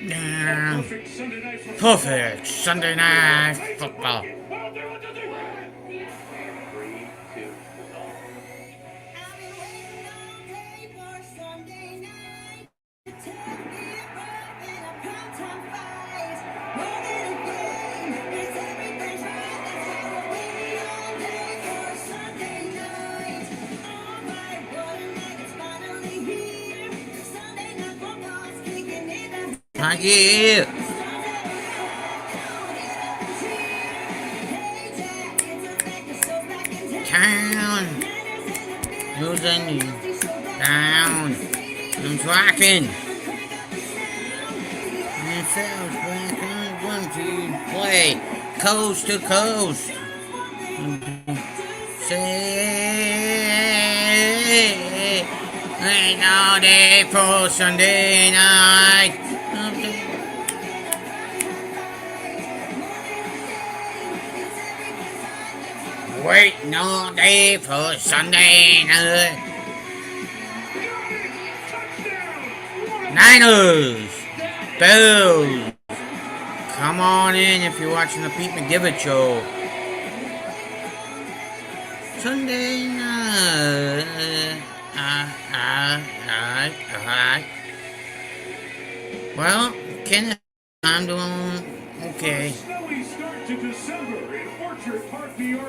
Down. Perfect Sunday night football. Thank you. Down. Losing. Down. I'm tracking. And Phil's back on 1-2 play. Coast to coast. Say, ain't no day for Sunday night. Waiting all day for Sunday night. Niners, Bills. Come on in if you're watching the Pete McGivitt show. Sunday night. Well, Kenneth, I'm doing okay.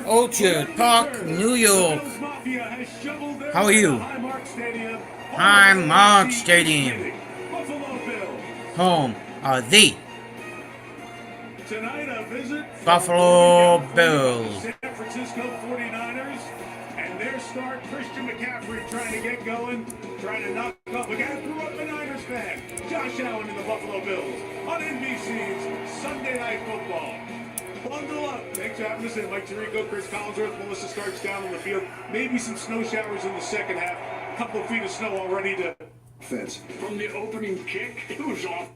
Orchard Park, New York. How are you? I'm Mark Stadium. Home of the Buffalo Bills. San Francisco 49ers and their star Christian McCaffrey trying to get going, trying to knock up a guy who grew up a Niners fan, Josh Allen and the Buffalo Bills on NBC's Sunday Night Football. Bundle up. Thanks for having us in. Mike Tirico, Chris Collinsworth, Melissa Starks down on the field. Maybe some snow showers in the second half. A couple of feet of snow already to fence. From the opening kick, it was off.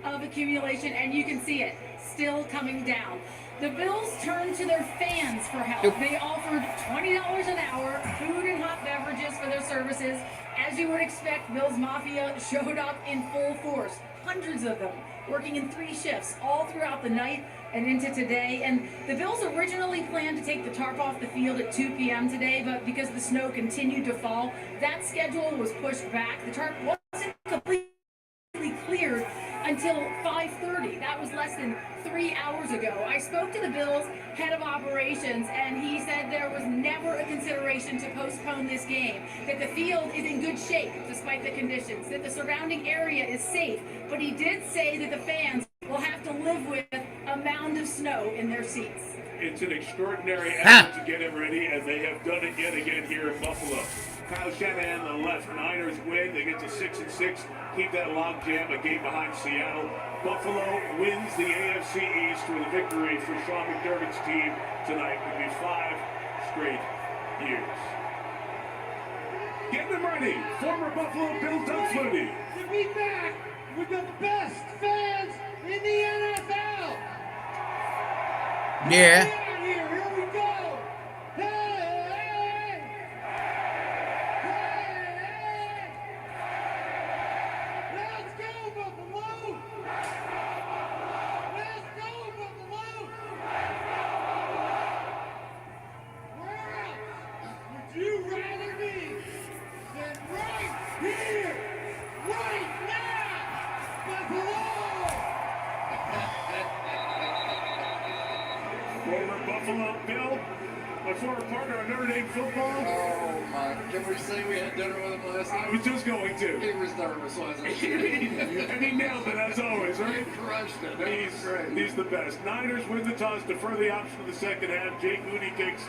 Of accumulation, and you can see it still coming down. The Bills turned to their fans for help. They offered $20 an hour, food and hot beverages for their services. As you would expect, Bills Mafia showed up in full force. Hundreds of them working in 3 shifts all throughout the night and into today. And the Bills originally planned to take the tarp off the field at 2 p.m. today, but because the snow continued to fall, that schedule was pushed back. The tarp wasn't completely cleared until 5:30. That was less than 3 hours ago. I spoke to the Bills head of operations, and he said there was never a consideration to postpone this game, that the field is in good shape despite the conditions, that the surrounding area is safe, but he did say that the fans will have to live with a mound of snow in their seats. It's an extraordinary effort to get it ready, and they have done it yet again here in Buffalo. Kyle Shanahan, the left. Niners win. They get to 6-6. Keep that logjam a game behind Seattle. Buffalo wins the AFC East with a victory for Sean McDermott's team tonight. Could be 5 straight years. Get them ready. Former Buffalo Bill Doug Flutie. To be back with the best fans in the NFL. Yeah. Here we go. Hey! Let's go, Buffalo! Let's go, Buffalo! Where else would you rather be than right here, right now, Buffalo? Former Buffalo Bill, my former partner on Notre Dame football. Oh my, can we say we had dinner with him last night? I was just going to. He was nervous, wasn't he? And he nailed it as always, right? He crushed it. That was great. He's the best. Niners win the toss, defer the option of the second half. Jake Moody kicks.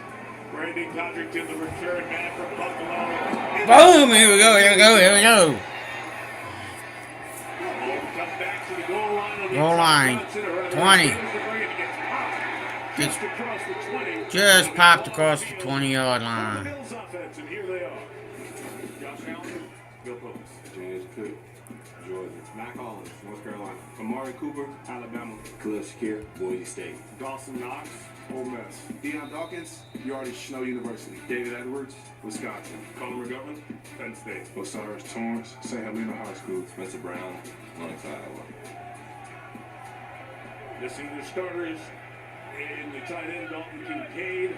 Brandon Codrington, the return man from Buffalo. Boom! Here we go. Come back to the goal line. Goal line. 20. Just across the 20. Just popped across the 20-yard line. Bills offense, and here they are. Josh Allen, Bill Post. James Cook, Georgia. Mac Hollins, North Carolina. Amari Cooper, Alabama. Khalil Shakir, Boise State. Dawson Knox, Ole Miss. Deion Dawkins, you already Snow University. David Edwards, Wisconsin. Colin McGovern, Penn State. Osiris Torrance, St. Helena High School. Spencer Brown, Lenox, Iowa. The senior starters in the tight end, Dalton Kincaid.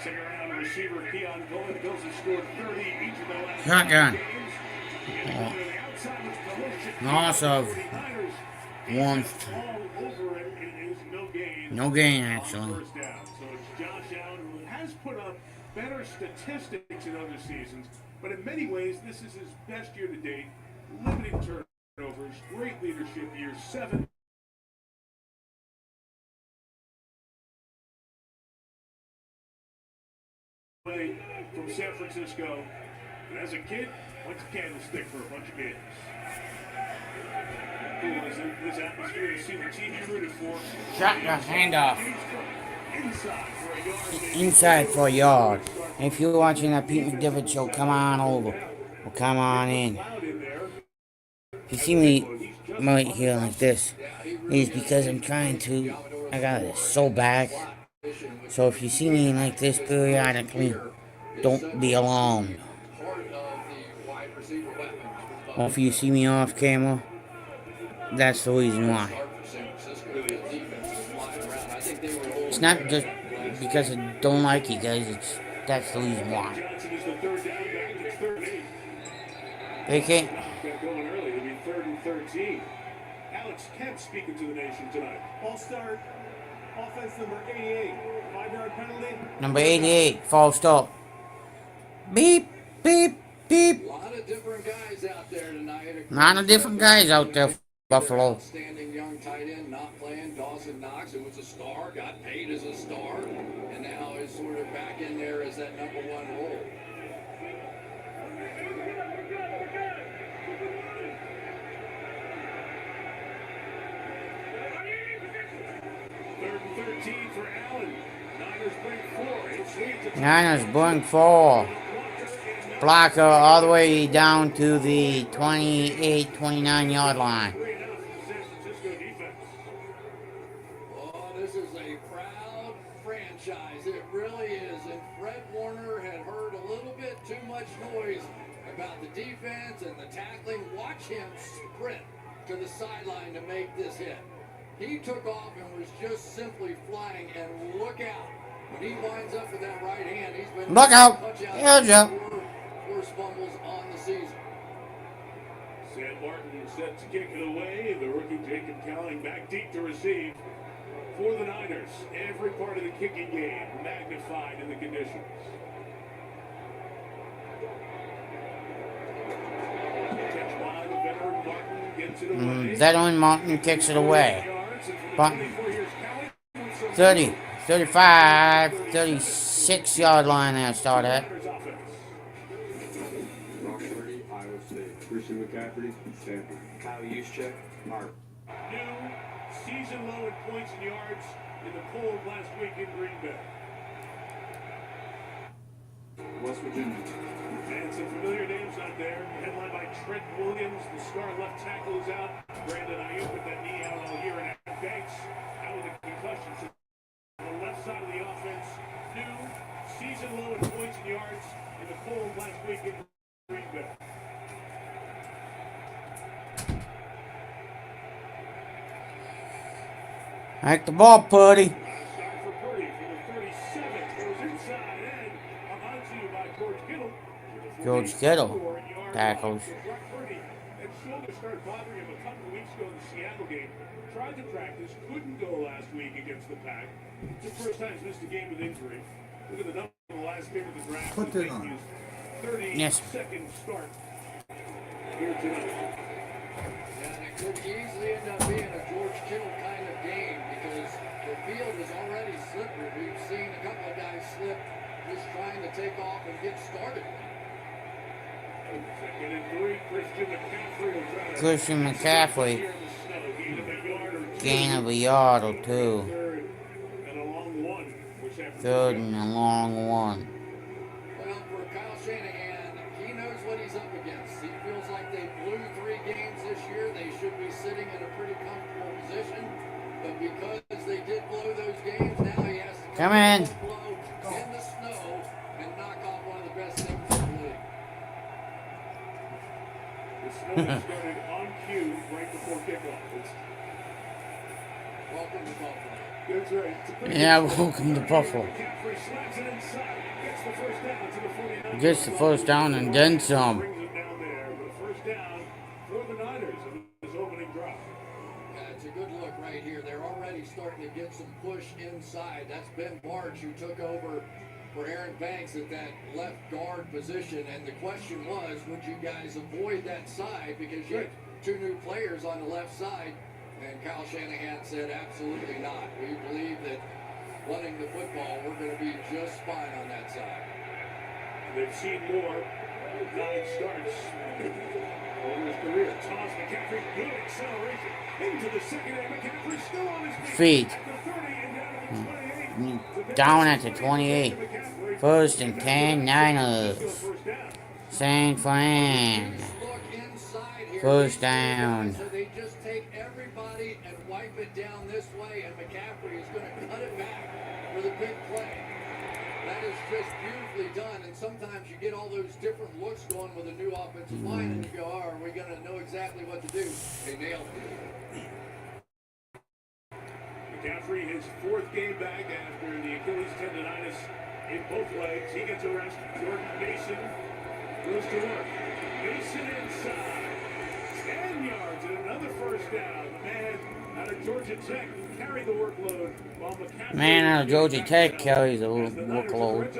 Second round receiver, Keon Cohen. The Bills have scored 30 each of their last Shotgun. games. Oh. The outside was promotion. Loss of 49ers. warmth. All over it. It is no gain. No gain, On actually. first down. So it's Josh Allen, who has put up better statistics in other seasons, but in many ways, this is his best year to date. Limited turnovers, great leadership year 7. From San Francisco, and as a kid, went to Candlestick for a bunch of games. Cool is in this atmosphere to see the team you rooted for. Shotgun handoff. Inside for a yard. Inside for a yard. If you're watching that Pete McDivitt show, come on over. Or come on in. If you see me right here like this, it's because I'm trying to. I got it so bad. So if you see me like this periodically, don't be alarmed. Or if you see me off camera, that's the reason why. It's not just because I don't like you guys, that's the reason why. Johnson is the third down back. It's 3rd and 8. They can't. Got going early. It'll be 3rd and 13. Alex Kemp speaking to the nation tonight. All-star offense number 88. 5-yard penalty. Number 88, false stop. Beep, beep, beep. A lot of different guys out there tonight. A lot of different guys out there, Buffalo. Outstanding young tight end, not playing. Dawson Knox, who was a star, got paid as a star, and now is sort of back in there as that number 1 role. Third and 13 for Allen. Niners bring 4. It's leads to Niners bring 4. Blocker all the way down to the 28, 29 yard line. 3 and out for the San Francisco defense. Oh, this is a proud franchise. It really is. And Fred Warner had heard a little bit too much noise about the defense and the tackling. Watch him sprint to the sideline to make this hit. He took off and was just simply flying, and look out. When he winds up with that right hand, he's been Look out. touchouts, Here's up. forced fumbles on the season. Sam Martin set to kick it away. The rookie Jacob Cowling back deep to receive for the Niners. Every part of the kicking game magnified in the conditions. Catch by the veteran Martin gets it away. Veteran Martin kicks it away. Yards, and for the But 24 years, Cowling wants to 30, 35, 36 yard line there, start at. Niners offense. Rock 30, Iowa State. Christian McCaffrey, Stanford. Kyle Juszczyk, Mark. New season low in points and yards in the cold last week in Green Bay. West Virginia. And some familiar names out there. Headlined by Trent Williams, the star left tackle is out. Brandon Ayuk with that knee out all year. And Adam Banks out with a concussion. So on the left side of the offense, new season low in points and yards in the cold last week in Green Bay. Like the ball, Purdy. Start for Purdy for the 37. Goes inside and hung onto by George Kittle. George Kittle tackles. Brock Purdy, that shoulder started bothering him a couple of weeks ago in the Seattle game. Tried to practice, couldn't go last week against the Pack. It's the first time he's missed a game with injury. Look at the number of the last game of the draft. Put this on. 32nd start here tonight. And it could easily end up being a George Kittle kind of game because the field is already slippery. We've seen a couple of guys slip just trying to take off and get started. Second and 3, Christian McCaffrey will try to Christian McCaffrey, clear the snow. Gain of a yard or two. gain of a yard or 2. Third and a long one. For San Francisco. 3rd and a long 1. Well, for Kyle Shanahan, he knows what he's up against. He feels like they blew 3 games this year. They should be sitting in a pretty comfortable position. But because they did blow those games, now he has to Come in. In the snow and knock off one of the best things in the league. The snow has started on cue right before kickoff. Welcome to Buffalo. That's right. It's a pretty Yeah, good welcome to Buffalo. McCaffrey slaps it inside. Gets the first down to the 49ers. Gets the first down and then some. Brings it down there. But first down for the Niners on his opening drive. Yeah, it's a good look right here. They're already starting to get some push inside. That's Ben Barch who took over for Aaron Banks at that left guard position. And the question was, would you guys avoid that side? Because you have two new players on the left side. And Kyle Shanahan said, absolutely not. We believe that running the football, we're going to be just fine on that side. They've seen more. 9 starts over his career. Toss McCaffrey, good acceleration into the second, and McCaffrey still on his feet. Feet. At the 30 and Down at the 28. First and 10, Niners. San Fran. First down. So they just take everybody and wipe it down this way, and McCaffrey is going to cut it back for the big play. That is just beautifully done, and sometimes you get all those different looks going with a new offensive line, and you go, oh, are we going to know exactly what to do? They nailed it. McCaffrey, his 4th game back after the Achilles tendonitis in both legs. He gets a rest. Jordan Mason goes to work. Mason inside. 10 yards and another first down. The man out of Georgia Tech carried the workload while McCaffrey... Man out of Georgia Tech carries the workload.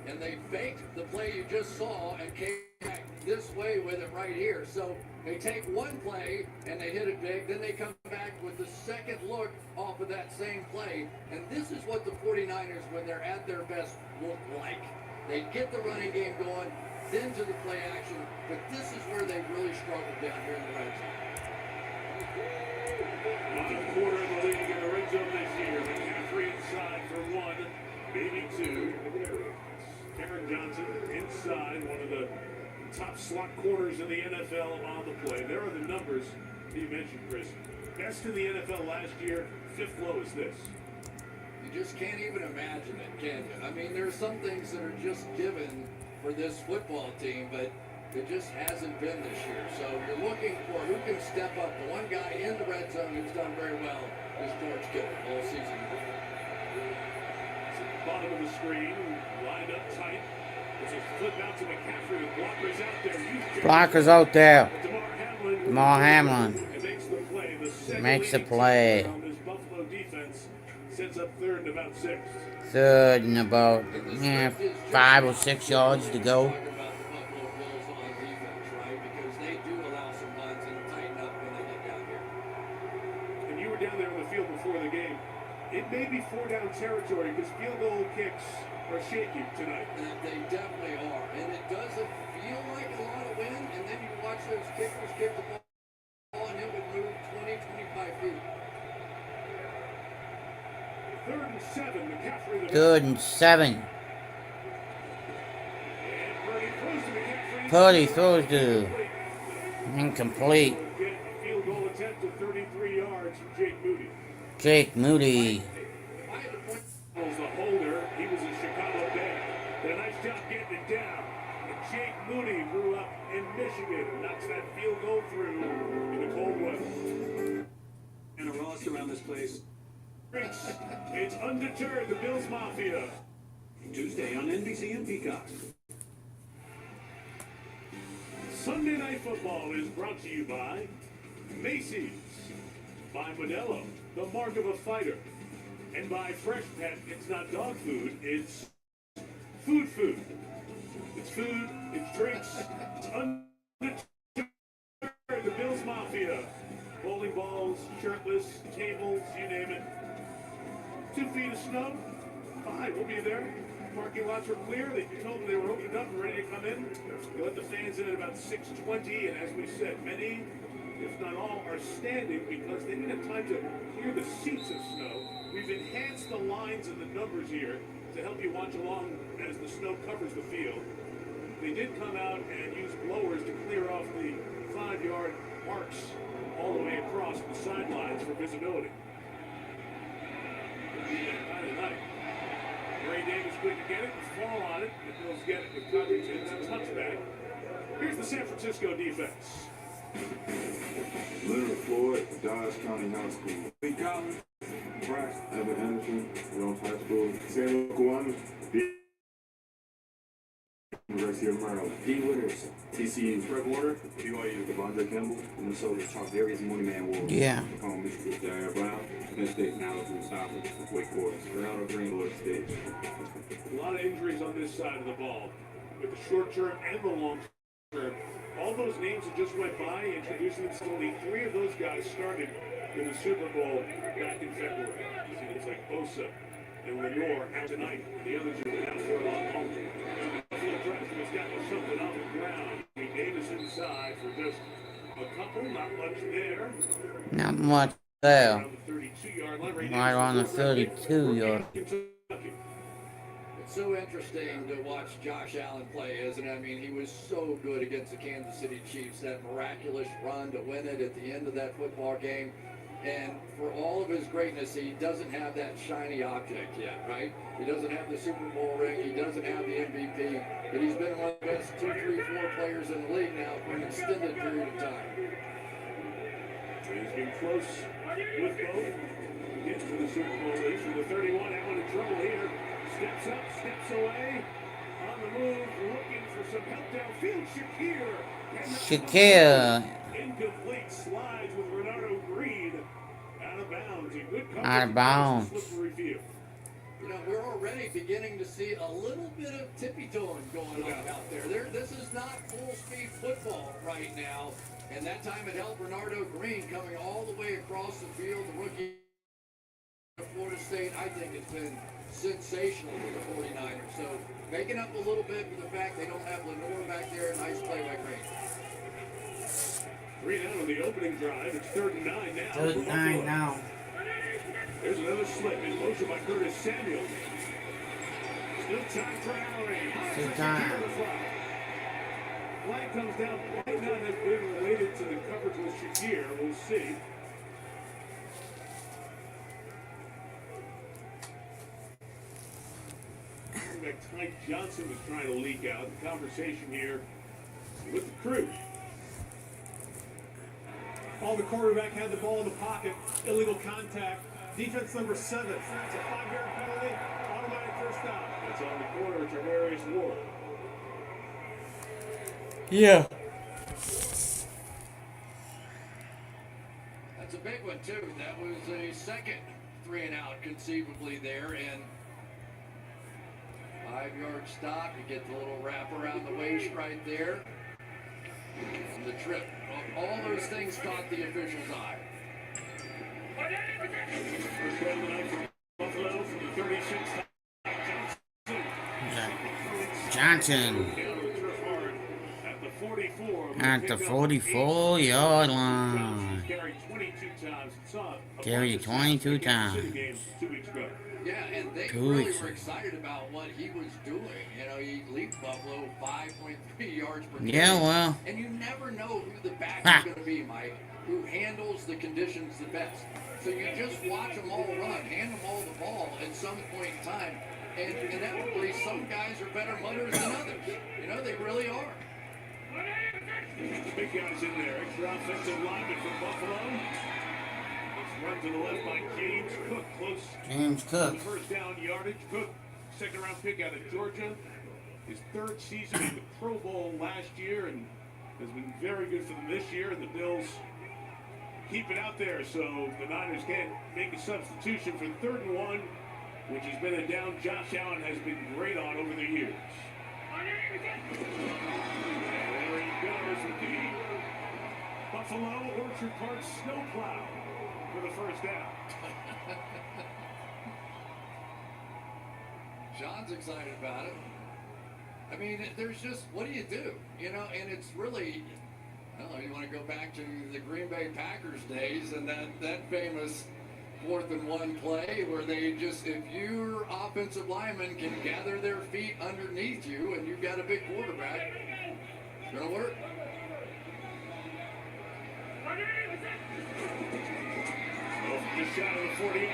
And they faked the play you just saw and came back this way with it right here. So they take one play and they hit it big. Then they come back with the second look off of that same play. And this is what the 49ers, when they're at their best, look like. They get the running game going, then to the play action. But this is where they really struggled down here in the red zone. One quarter of the league in the red zone this year. McCaffrey inside for 1, maybe 2. Aaron Johnson inside, one of the top slot corners in the NFL on the play. There are the numbers you mentioned, Chris. Best in the NFL last year, 5th lowest this. You just can't even imagine it, can you? I mean, there are some things that are just given for this football team, but it just hasn't been this year. So you're looking for who can step up. The one guy in the red zone who's done very well is George Kittle all season. Bottom of the screen, lined up tight. It's a flip out to McCaffrey with blockers out there. Blockers out there. Damar Hamlin makes the play. This Buffalo defense sets up 3rd and about 6. 3rd and about 5 or 6 yards to go. And you were down there on the field before the game. It may be 4-down territory because field goal kicks are shaky tonight. They definitely are. And it doesn't feel like a lot of wind. And then you watch those kickers kick the ball and it would move 20, 25 feet. 3rd and 7. McCaffrey. 3rd and 7. And Purdy throws to McCaffrey. Purdy throws to incomplete. Get a field goal attempt of 33 yards from Jake Moody. Jake Moody. Was the holder. He was in Chicago Bear. Did a nice job getting it down. And Jake Moody grew up in Michigan. Knocks that field goal through in the cold weather. And a roster around this place. It's undeterred, the Bills Mafia. Tuesday on NBC and Peacock. Sunday Night Football is brought to you by Macy's, by Modelo, the mark of a fighter, and by Fresh Pet. It's not dog food, it's food. It's food, it's drinks, it's undeterred, the Bills Mafia. Bowling balls, shirtless, tables, you name it. 2 feet of snow, fine, we'll be there. Parking lots were clear. They told them they were opened up and ready to come in. They let the fans in at about 6:20, and as we said, many, if not all, are standing because they didn't have time to clear the seats of snow. We've enhanced the lines and the numbers here to help you watch along as the snow covers the field. They did come out and use blowers to clear off the 5-yard marks all the way across the sidelines for visibility. It'll be that kind of night. Ray Davis couldn't get it, the fall on it. The Bills get it with Covington. It's a touchback. Here's the San Francisco defense. Leonard Floyd, Dodge County High School. Lee Collins, Bryce, Evan Anderson, Rose High School. Samuel Kwan, University of Maryland. D. Winners, TCU. Fred Warner, BYU. Devondre Campbell, Minnesota. Charles Darius, Money Man Wolves. Yeah. Michigan. Jair Brown, Penn State. Now from Stockton, Wake Forest. Ronaldo Green, Florida State. A lot of injuries on this side of the ball. With the short term and the long term. All those names that just went by, introducing them, only 3 of those guys started in the Super Bowl back in February. You see names like Bosa and Lenore out tonight. The others are out for a long haul. Buffalo Travis has gotten something off the ground. Davis inside for just a couple, not much there. Not much there. Around the 32-yard line. Right on the 32-yard. It's so interesting to watch Josh Allen play, isn't it? I mean, he was so good against the Kansas City Chiefs, that miraculous run to win it at the end of that football game. And for all of his greatness, he doesn't have that shiny object yet, right? He doesn't have the Super Bowl ring. He doesn't have the MVP. But he's been one of the best 2, 3, 4 players in the league now for an extended period of time. He's been close with both. Gets to the Super Bowl race with the 31. Allen in trouble here. Steps up, steps away. On the move, looking for some help downfield. Shakir. Incomplete, slides with Renardo Green. Out of bounds. A good coverage. Out of bounds. Slippery field. You know, we're already beginning to see a little bit of tippy-toeing going on out there. This is not full-speed football right now. And that time it helped Renardo Green coming all the way across the field. The rookie of Florida State, I think it's been sensational for the 49ers. So making up a little bit for the fact they don't have Lenore back there. Nice play by Green. 3 down on the opening drive. It's 3rd and 9 now. 3rd and 9 now. There's another slip in motion by Curtis Samuel. Still time for Allen. Still time. Flag comes down. Might not have been related to the coverage with Shakir. We'll see. Ty Johnson was trying to leak out. The conversation here with the crew. The quarterback had the ball in the pocket. Illegal contact. Defense number 7. It's a 5-yard penalty. Automatic first down. It's on the corner. Travarius Ward. Yeah. That's a big one, too. That was a second 3-and-out conceivably there. And 5-yard stop. You get the little wrap around the waist right there. And the trip. All those things caught the official's eye. First down tonight for Buffalo from the 36. Johnson. At the 44. At the 44-yard line. Carried 22 times. Carried 22 times. 2 weeks ago. Yeah, and they really were excited about what he was doing. You know, he leaped Buffalo 5.3 yards per carry. Yeah, well. And you never know who the back is going to be, Mike, who handles the conditions the best. So you just watch them all run, hand them all the ball at some point in time. And inevitably, some guys are better mutters than others. You know, they really are. Big guys in there. Extra offensive lineman from Buffalo. Run to the left by James Cook, close. James Cook. First down yardage. Cook, second round pick out of Georgia. His 3rd season in the Pro Bowl last year and has been very good for them this year. And the Bills keep it out there so the Niners can't make a substitution for 3rd and 1, which has been a down Josh Allen has been great on over the years. There he goes with the Buffalo Orchard Park snowplow for the first down. John's excited about it. I mean, there's just, what do you do? You know, and it's really, I don't know, you want to go back to the Green Bay Packers days and that famous 4th and 1 play where they just, if your offensive lineman can gather their feet underneath you and you've got a big quarterback, it's going to work. Just shot of the 48.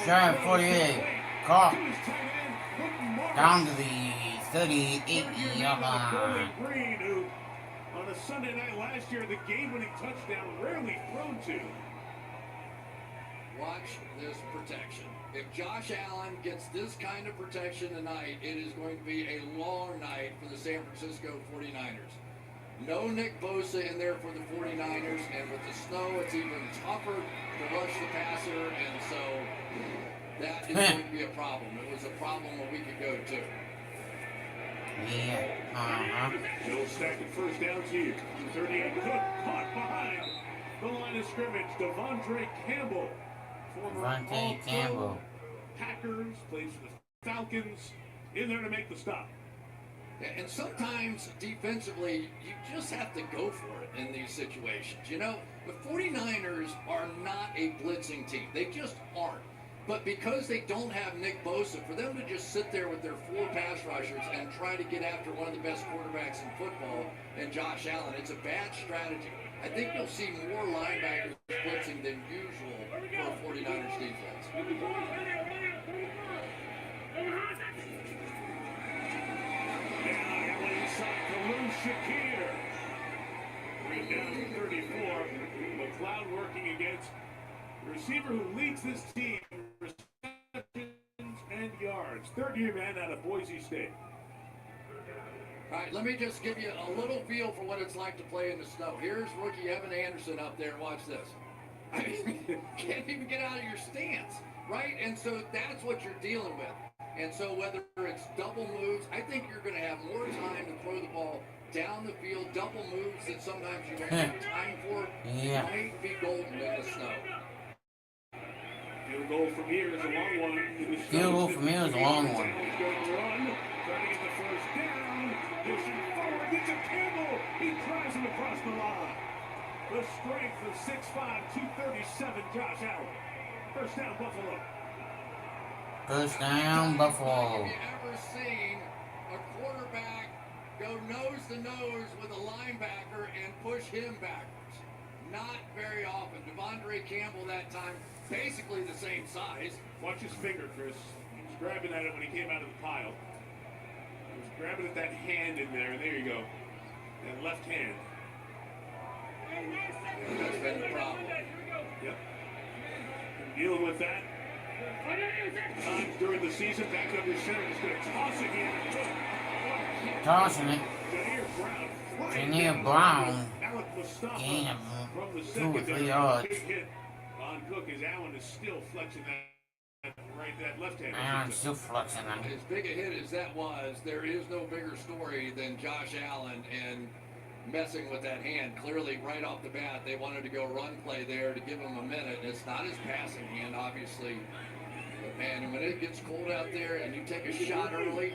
Shot of 48. Caught. To his tight end, Quentin Morris. Down to the 38-yard line. Green, who on a Sunday night last year, the game-winning touchdown rarely thrown to. Watch this protection. If Josh Allen gets this kind of protection tonight, it is going to be a long night for the San Francisco 49ers. No Nick Bosa in there for the 49ers, and with the snow, it's even tougher to rush the passer, and so that is going to be a problem. It was a problem a week ago, too. Yeah, Still stacking first downs here. 38 Cook caught behind the line of scrimmage. Devondre Campbell, former All-Pro, Packers, plays for the Falcons, in there to make the stop. And sometimes defensively, you just have to go for it in these situations. You know, the 49ers are not a blitzing team. They just aren't. But because they don't have Nick Bosa, for them to just sit there with their 4 pass rushers and try to get after one of the best quarterbacks in football and Josh Allen, it's a bad strategy. I think you'll see more linebackers blitzing than usual for a 49ers defense. Shakir. Bring down 34. McLeod working against the receiver who leads this team in receptions and yards. Third-year man out of Boise State. All right, let me just give you a little feel for what it's like to play in the snow. Here's rookie Evan Anderson up there. Watch this. I mean, can't even get out of your stance, right? And so that's what you're dealing with. And so whether it's double moves, I think you're going to have more time to throw the ball down the field. Double moves that sometimes you don't have time for might be golden in the snow. Field goal from here is a long one. Field goal from here is a long one. Trying to get the first down. Pushing forward, gets a Campbell. He drives him across the line. The strength of 6'5", 237, Josh Allen. First down, Buffalo. First down, Buffalo. Have you ever seen a quarterback go nose to nose with a linebacker and push him backwards? Not very often. Devondre Campbell that time, basically the same size. Watch his finger, Chris. He was grabbing at it when he came out of the pile. He was grabbing at that hand in there. There you go. That left hand. That's been the problem. Yep. Dealing with that. Times during the season, back under center, is going to toss it here. Tossing it. Janier Brown. Alec Mustafa Gain of from the 2 or 3 secondary. yards. Big hit on Cook as Allen is still flexing that left hand. I'm still flexing them. As big a hit as that was, there is no bigger story than Josh Allen and messing with that hand. Clearly, right off the bat, they wanted to go run play there to give him a minute. It's not his passing hand, obviously. But, man, when it gets cold out there and you take a shot early,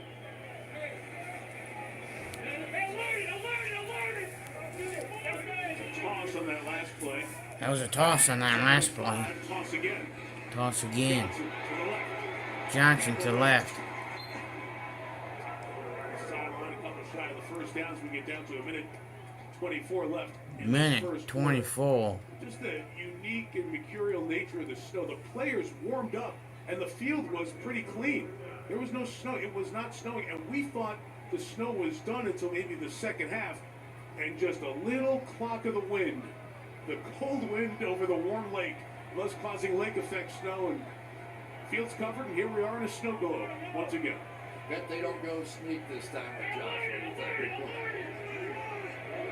Toss on that last play. That was a toss on that last play. Toss again. Toss again. Johnson to the left. Johnson to the left. Sideline a couple shy of the first down as we get down to a minute 24 left. in the Minute first 24. quarter. Just the unique and mercurial nature of the snow. The players warmed up and the field was pretty clean. There was no snow. It was not snowing, and we thought the snow was done until maybe the second half. And just a little clock of the wind. The cold wind over the warm lake was causing lake effect snow, and fields covered, and here we are in a snow globe once again. bet they don't go sneak this time with Josh. What do you think?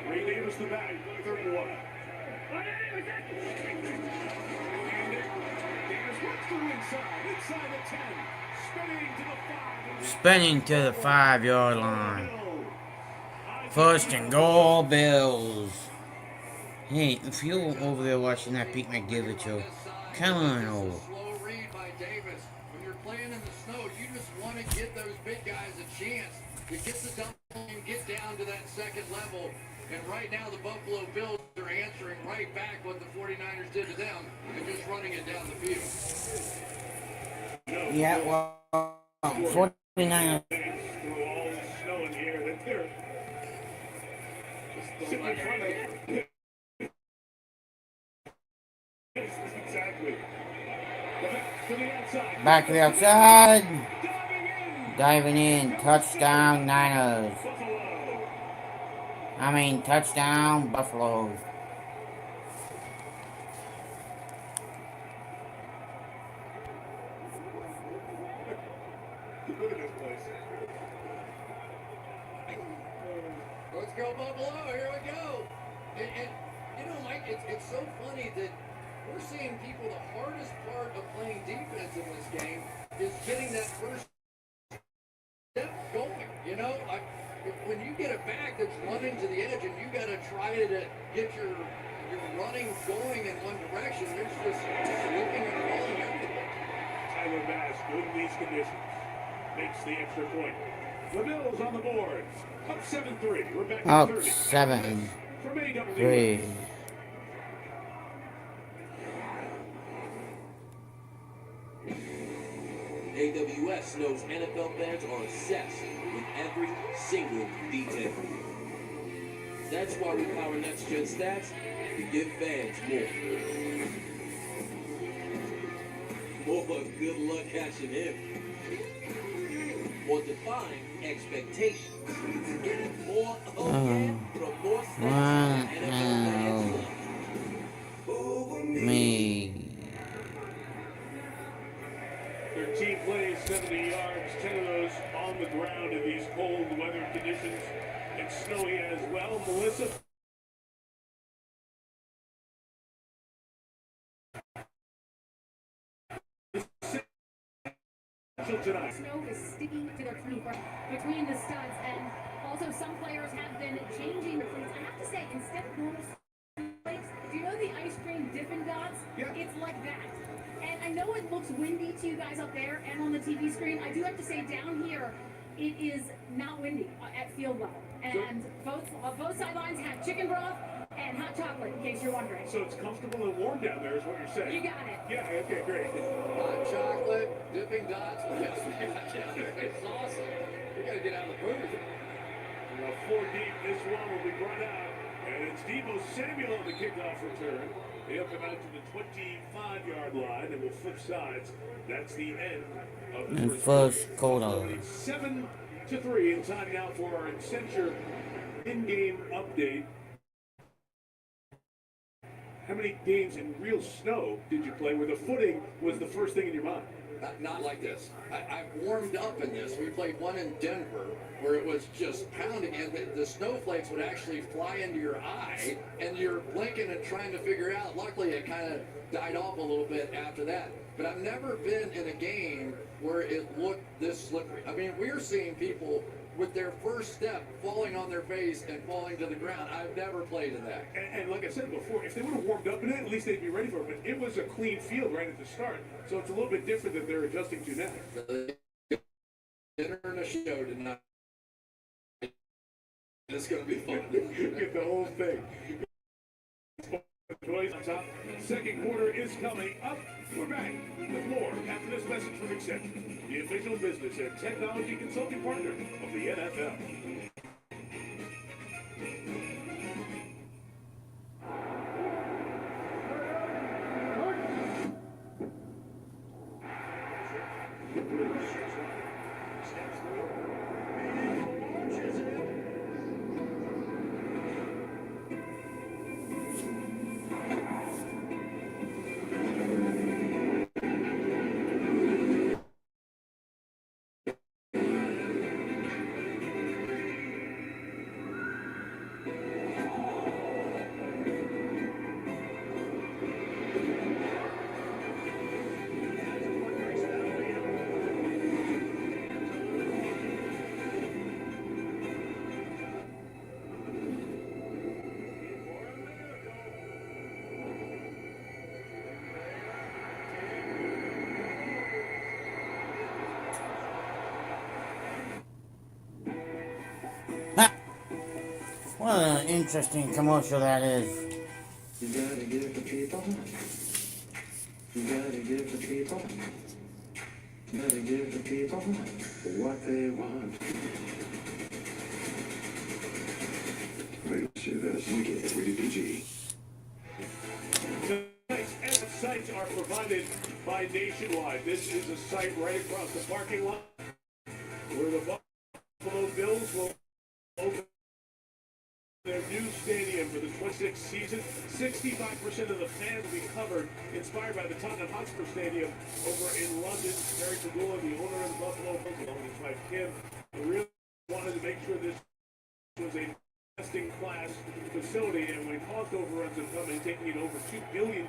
Ray Davis the back, third and one. Davis works through inside the 10, Spinning to the 5-yard line. First and goal, Bills. Hey, if you're over there watching that Pete McDivitt show, come on over. Slow read by Davis. When you're playing in the snow, you just want to get those big guys a chance to get the double and get down to that second level. And right now, the Buffalo Bills are answering right back what the 49ers did to them and just running it down the field. Yeah, well, 49ers. Through all the snow in the air that they're sitting in front of. Exactly. To the outside. Back to the outside. Diving in. Diving in. Touchdown, Niners. Buffalo. Touchdown, Buffalo. Look at this place. Let's go Buffalo, here we go. And you know, Mike, it's so funny that we're seeing people, the hardest part of playing defense in this game is getting that first step going. You know, when you get a back that's running to the edge and you got to try to get your running going in one direction, there's just slipping and falling everywhere. Tyler Bass, good in these conditions, makes the extra point. The Bills on the board. Up 7-3. We're back Up to 30. 7-3. From AWS. AWS knows NFL fans are obsessed with every single detail. That's why we power Next Gen Stats to give fans more. More good luck catching him. More defined expectations. More from more stats NFL fans love. Me. 13 plays, 70 yards, 10 of those on the ground in these cold weather conditions. It's snowy as well. Melissa. Tonight. Snow is sticking to their cleats between the studs, and also some players have been changing their cleats. I have to say, instead of normal flakes, do you know the ice cream Dippin' Dots? Yeah. It's like that. And I know it looks windy to you guys up there and on the TV screen. I do have to say, down here, it is not windy at field level. And both sidelines have chicken broth and hot chocolate, in case you're wondering. So it's comfortable and warm down there is what you're saying. You got it. Yeah, okay, great. Hot chocolate, dipping dots. Yes, we got down there. It's awesome. We got to get out of the booth. Four deep, this one will be brought out. And it's Deebo Samuel on the kickoff return. He'll come out to the 25-yard line and will flip sides. That's the end of the First quarter. 7-3, and time now for our Accenture in-game update. How many games in real snow did you play where the footing was the first thing in your mind? Not like this. I've warmed up in this. We played one in Denver where it was just pounding, and the snowflakes would actually fly into your eye, and you're blinking and trying to figure out. Luckily, it kind of died off a little bit after that. But I've never been in a game where it looked this slippery. I mean, we're seeing people with their first step falling on their face and falling to the ground. I've never played in that. And like I said before, if they would have warmed up in it, at least they'd be ready for it. But it was a clean field right at the start, so it's a little bit different than they're adjusting to now. Dinner and a show tonight. It's going to be fun. Get the whole thing. Toys on top. Second quarter is coming up. We're back with more after this message from Accenture, the official business and technology consulting partner of the NFL. What an interesting commercial that is. You gotta give the people. You gotta give the people. You gotta give the people what they want. Wait, see this. We get 3 PG. Tonight's sights are provided by Nationwide. This is a site right across the parking lot where the Buffalo Bills will open their new stadium for the 26th season. 65% of the fans will be covered, inspired by the Tottenham Hotspur Stadium over in London. Terry Pagula, the owner of the Buffalo Bills, along with his wife Kim, really wanted to make sure this was a best-in-class facility, and when cost overruns have come in, taking it over $2 billion.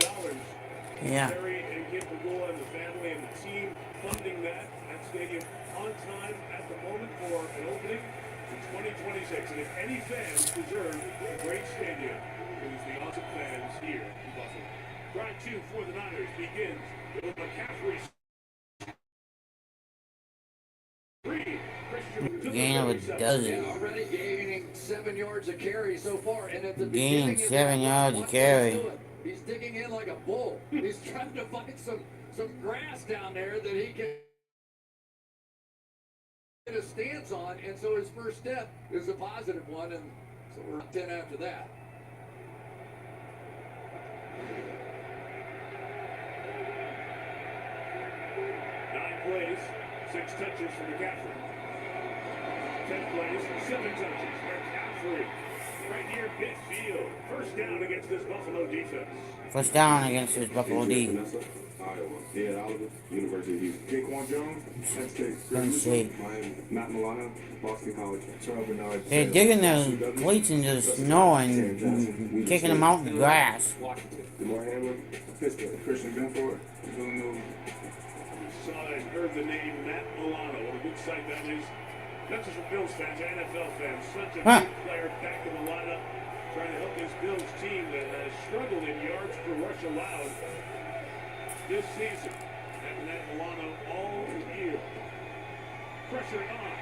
Yeah. Terry and Kim Pagula and the family and the team funding that stadium on time at the moment for an opening in 2026. And if any fans deserve a great stadium, it is the awesome fans here in Buffalo. Drive 2 for the Niners begins with McCaffrey. Gain of a dozen. Already gaining 7 yards a carry so far, and at the Gaining beginning, 7 yards a carry. he's digging in like a bull. He's trying to find some grass down there that he can get a stance on, and so his first step is a positive one, and so we're 10 after that. Nine plays, 6 touches for McCaffrey. 10 plays, 7 touches. McCaffrey right here, midfield. First down against this Buffalo defense. First down against this Buffalo D. Iowa. Ed Oliver, University of Houston. Jaquan Jones, Penn State. Penn State. Miami. Matt Milano, Boston College. Charles Bernard. They're digging their cleats into the snow and kicking them out in the grass. DeMar Hamlin, Pittsburgh. Christian Benford, Villanova. Saw and heard the name Matt Milano. What a good sight that is. Not just for Bills fans, NFL fans. Such a good player back in the lineup, trying to help this Bills team that has struggled in yards per rush allowed this season. And Matt Milano all year. Pressure on.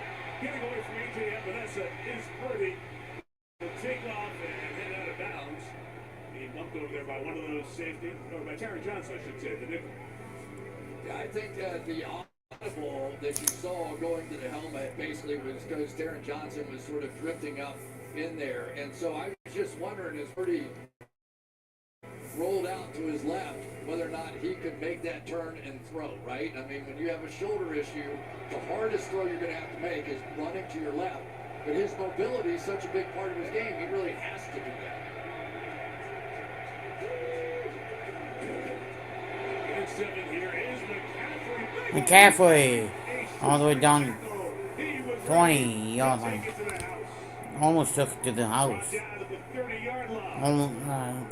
Getting away from A.J. Epinesa is Purdy. Will take off and head out of bounds. He bumped over there by one of those safety, or by Terry Johnson, I should say, the nickel. Yeah, I think that the audible that you saw going to the helmet basically was because Taron Johnson was sort of drifting up in there. And so I was just wondering, as Purdy rolled out to his left, whether or not he could make that turn and throw, right? I mean, when you have a shoulder issue, the hardest throw you're going to have to make is running to your left. But his mobility is such a big part of his game, he really has to do that. And 7 here is McCaffrey. McCaffrey all the way down 20-yard line. Almost took it to the house.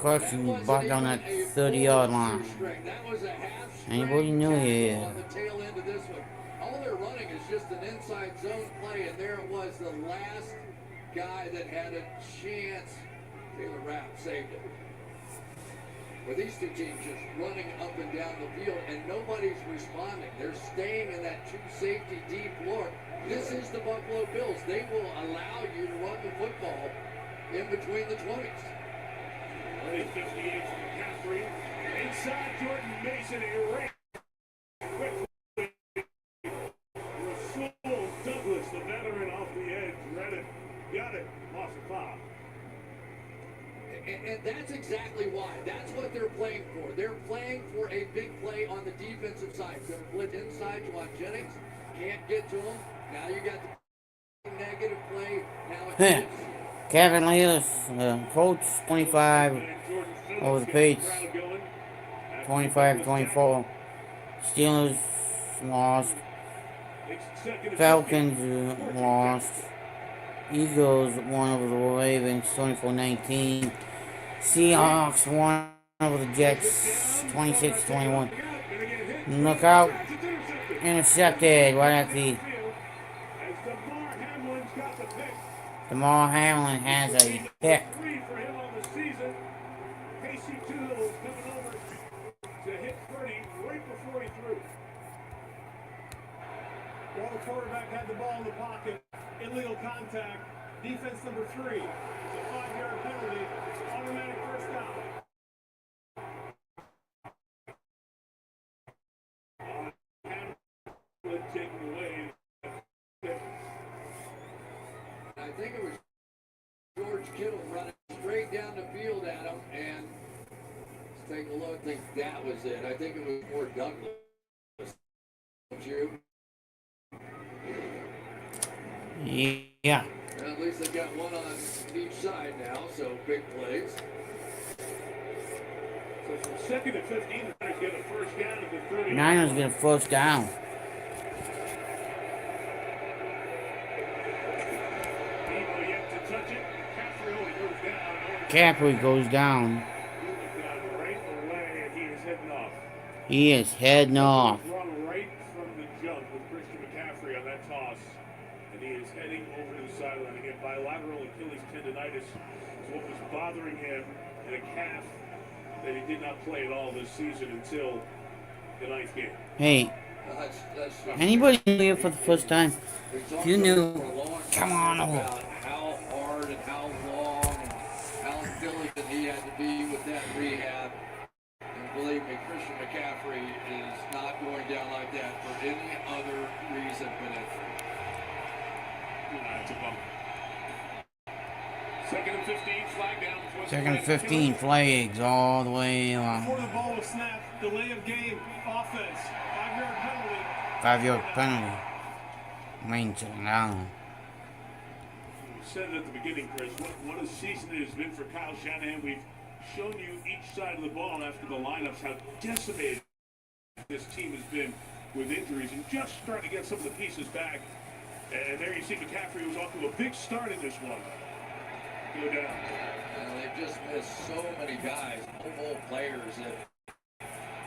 Correction, brought down that 30-yard line. Anybody new here? On the tail end of this one. All they're running is just an inside zone play, and there it was, the last guy that had a chance. Taylor Rapp saved it. With these two teams just running up and down the field, and nobody's responding. They're staying in that two-safety deep look. This is the Buffalo Bills. They will allow you to run the football in between the 20s. 58 from McCaffrey. Inside Jordan Mason, a ran quickly. Rasul Douglas, the veteran, off the edge. Read it. Got it. Lost the foul. And that's exactly why. That's what they're playing for. They're playing for a big play on the defensive side. Going to blitz inside to Jennings. Can't get to him. Now you got the negative play. Now it's Kevin Lealis, coach, 25 over the Patriots, 25-24. Steelers lost. Falcons lost. Eagles won over the Ravens, 24-19. Seahawks won over the Jets, 26-21. Look out. Intercepted right at the... DeMar Hamlin has a pick. While the quarterback had the ball in the pocket, illegal contact, defense number 3. It's a 5-yard penalty, automatic first down. Taken away. I think it was George Kittle running straight down the field at him, and take a look. I think that was it. I think it was more Douglas. Don't you? Yeah. And at least they got one on each side now, so big plays. So from 2nd to 15, the Niners get a first down at the 30. Niners get a first down. Debo yet to touch it. Caffrey only goes down. Caffrey goes down. He looked down right away, and he is heading off. He is heading off. Run right from the jump with Christian McCaffrey on that toss. And he is heading over to the sideline. Again, bilateral Achilles tendonitis is what was bothering him in a calf that he did not play at all this season until the 9th game. Hey, That's anybody here for the first time? If you knew, come on over. about how hard and how long and how diligent he had to be with that rehab. And believe me, Christian McCaffrey is not going down like that for any other reason but injury. That's a bummer. 2nd and 15, flag down. 2nd and 15, flags all the way along. Before the ball was snapped, delay of game, offense, 5-yard penalty. 5-yard penalty. Main down. You said it at the beginning, Chris, what a season it has been for Kyle Shanahan. We've shown you each side of the ball after the lineups how decimated this team has been with injuries and just starting to get some of the pieces back. And there you see McCaffrey was off to a big start in this one. Go down. They've just missed so many guys, multiple players that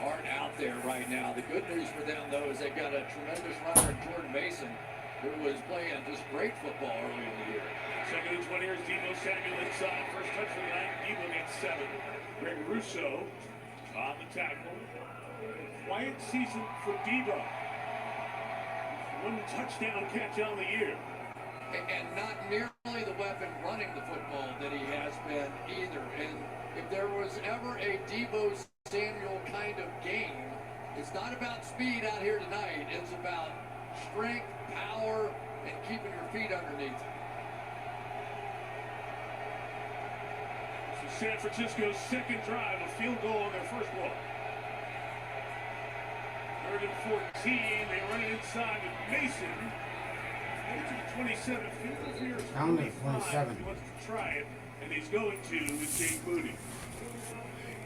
aren't out there right now. The good news for them, though, is they've got a tremendous runner in Jordan Mason, who was playing just great football early in the year. 2nd and 20, here's Debo Samuel inside. First touch for the night. Debo gets 7. Greg Russo on the tackle. Quiet season for Debo. 1 touchdown catch on the year. And not nearly the weapon running the football that he has been either. And if there was ever a Debo Samuel kind of game, it's not about speed out here tonight. It's about strength, power, and keeping your feet underneath. So San Francisco's second drive, a field goal on their first one. 3rd and 14, they run it inside with Mason. 27, field here. Down to 27. He wants to try it, and he's going to with Jake Moody.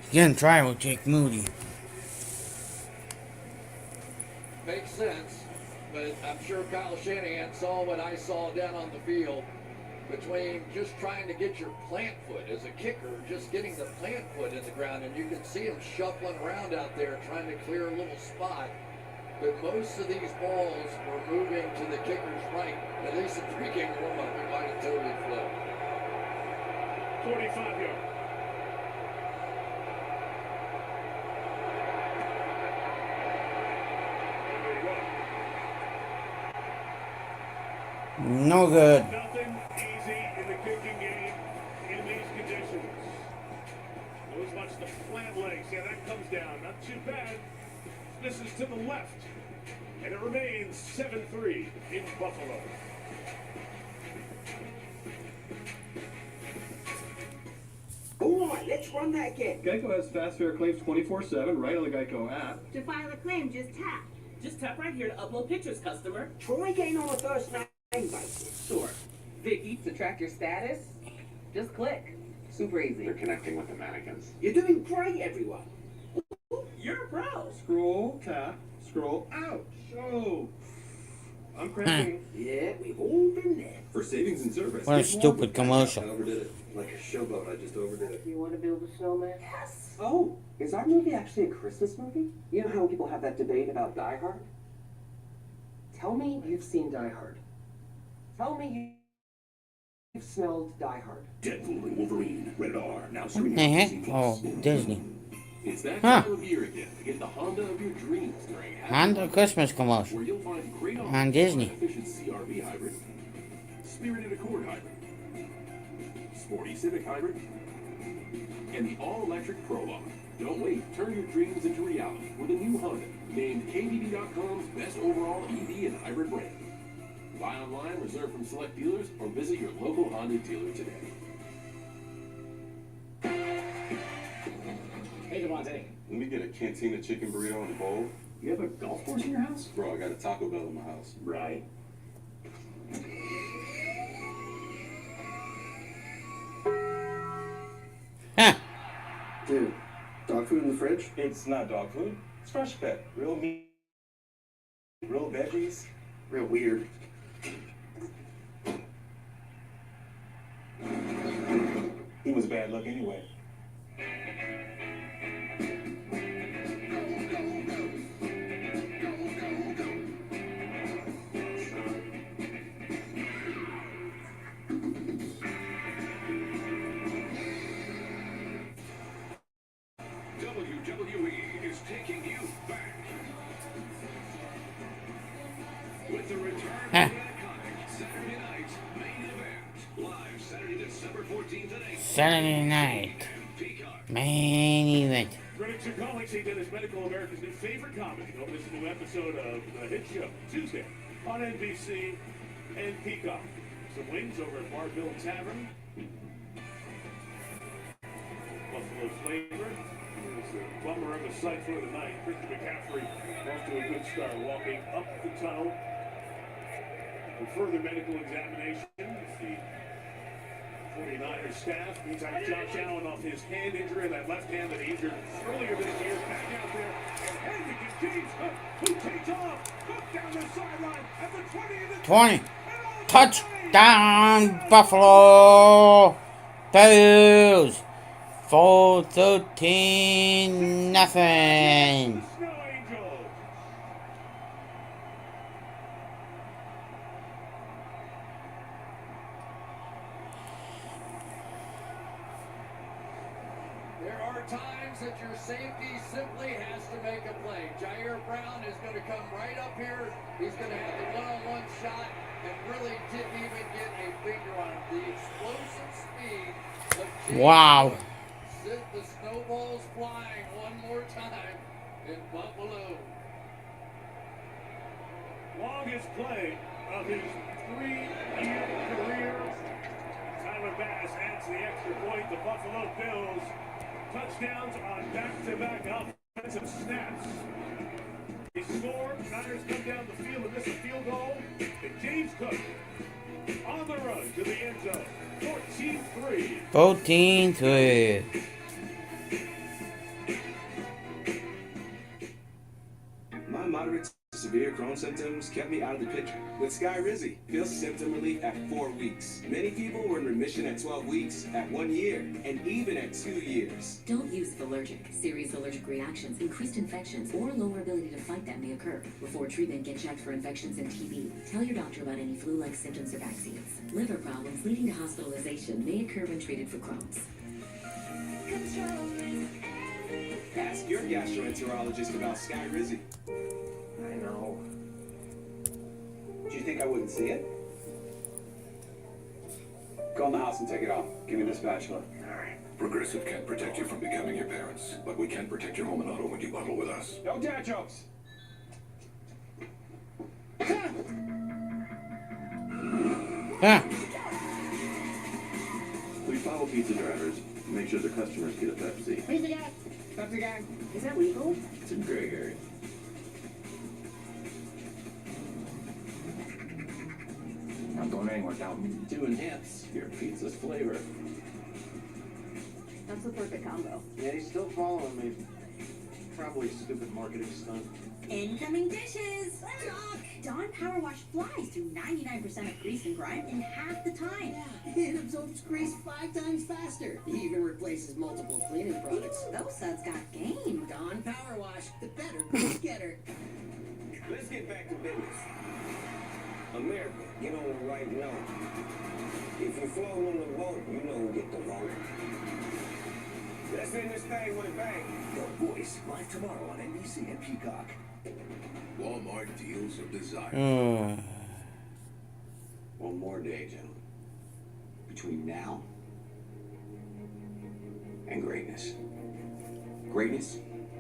He's gonna try with Jake Moody. Makes sense, but I'm sure Kyle Shanahan saw what I saw down on the field between just trying to get your plant foot as a kicker, just getting the plant foot in the ground, and you can see him shuffling around out there trying to clear a little spot. But most of these balls were moving to the kicker's right. At least in pregame warm-up, it might have totally flipped. 45 yards. No good. Nothing easy in the kicking game in these conditions. Those much the flat legs. Yeah, that comes down. Not too bad. This is to the left. And it remains 7-3 in Buffalo. Go on, let's run that again. Geico has fast fair claims 24/7 right on the Geico app. To file a claim, just tap. Just tap right here to upload pictures, customer. Try again on a first name basis. Sure. Vicky, to track your status, just click. Super easy. They're connecting with the mannequins. You're doing great, everyone. You're a pro. Scroll, tap, scroll, ouch. Oh. I'm cramping. Yeah, we've all been there. For savings and service. What a get more stupid with Geico. commercial. I overdid it. Like a showboat, I just overdid it. You want to build a snowman? Yes. Oh, is our movie actually a Christmas movie? You know how people have that debate about Die Hard? Tell me you've seen Die Hard. Tell me you've smelled Die Hard. Deadpool and Wolverine. Rated R. Now What streaming the on heck? Disney+. Oh, Disney. It's that Huh. time of year again to get the Honda of your dreams during Honda Christmas commercial. where you'll find great On options Disney. for an efficient CRV hybrid, spirited Accord hybrid, sporty Civic hybrid, and the all-electric Prologue. Don't wait. Turn your dreams into reality with a new Honda, named KBB.com's best overall EV and hybrid brand. Buy online, reserve from select dealers, or visit your local Honda dealer today. Hey, Devontae. Let me get a cantina chicken burrito and a bowl. You have a golf course in your house? Bro, I got a Taco Bell in my house. Right. Huh. Dude, dog food in the fridge? It's not dog food. It's fresh pet. Real meat, real veggies. Real weird. He was bad luck anyway. WWE is taking you back with the return of the iconic Saturday Night Main Event, live Saturday, December 14th at 8. Saturday night. Main event. Critics are calling St. Dennis Medical America's new favorite comedy. Don't miss a new episode of the hit show Tuesday on NBC and Peacock. Some wings over at Barville Tavern. Buffalo flavor. It's the bummer of the sight for the night. Christian McCaffrey off to a good start, walking up the tunnel. For further medical examination, the 49ers staff. Meantime, Josh Allen off his hand injury, that left hand that he injured earlier this year, back out there, and handing it to James Cook, who takes off. Cook down the sideline at the 20 of the 20. Touchdown, Buffalo Bills. 4-13, nothing. Snow Angels. There are times that your safety simply has to make a play. Jair Brown is going to come right up here. He's going to have the one-on-one shot and really didn't even get a finger on him. The explosive speed of James Wow. Cook sent the snowballs flying one more time in Buffalo. Longest play of his 3-year career. Tyler Bass adds the extra point. The Buffalo Bills touchdowns on back-to-back offensive snaps. They score. Niners come down the field and miss a field goal. And James Cook on the run to the end zone. 14-3. 14-3. My moderate to severe Crohn's symptoms kept me out of the picture. With Skyrizi, feel symptom relief at 4 weeks. Many people were in remission at 12 weeks, at 1 year, and even at 2 years. Don't use Allergic. Serious allergic reactions, increased infections, or lower ability to fight them may occur. Before treatment, get checked for infections and TB. Tell your doctor about any flu-like symptoms or vaccines. Liver problems leading to hospitalization may occur when treated for Crohn's. Ask your gastroenterologist about Skyrizi. I know. Do you think I wouldn't see it? Go in the house and take it off. Give me the spatula. All right. Progressive can't protect you from becoming your parents, but we can protect your home and auto when you bundle with us. No dad jokes. Huh. We follow pizza drivers, make sure their customers get a Pepsi. Pizza guy. Pepsi guy. Is that legal? It's a gray area. Not going anywhere without me. To enhance your pizza's flavor. That's the perfect combo. Yeah, he's still following me. Probably a stupid marketing stunt. Incoming dishes! Doc! Dawn Power Wash flies through 99% of grease and grime in half the time. It absorbs grease 5 times faster. It even replaces multiple cleaning products. Those suds got game. Dawn Power Wash, the better grease getter. Let's get back to business. America, get on the right note. If you're floating on the boat, you know who get the vote. Let's end this thing with a bang. The Voice, live tomorrow on NBC and Peacock. Walmart deals of desire. One more day, gentlemen. Between now and greatness. Greatness?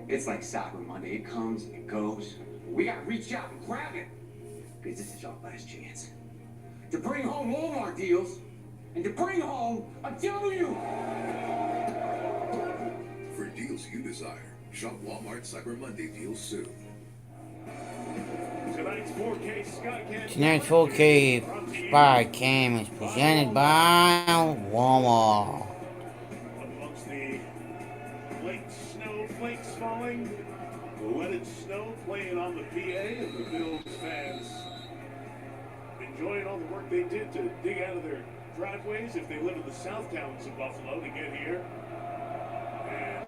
It's like Cyber Monday. It comes and it goes. We gotta reach out and grab it. Because this is our last chance. To bring home Walmart deals and to bring home a W! For deals deals you desire. Shop Walmart Cyber Monday deals soon. Tonight's 4K Skycam. Tonight's 4K Spy Cam is presented by Walmart. Amongst the late snowflakes falling, wetted snow playing on the PA, and the Bills fans enjoying all the work they did to dig out of their driveways if they live in the south towns of Buffalo to get here. And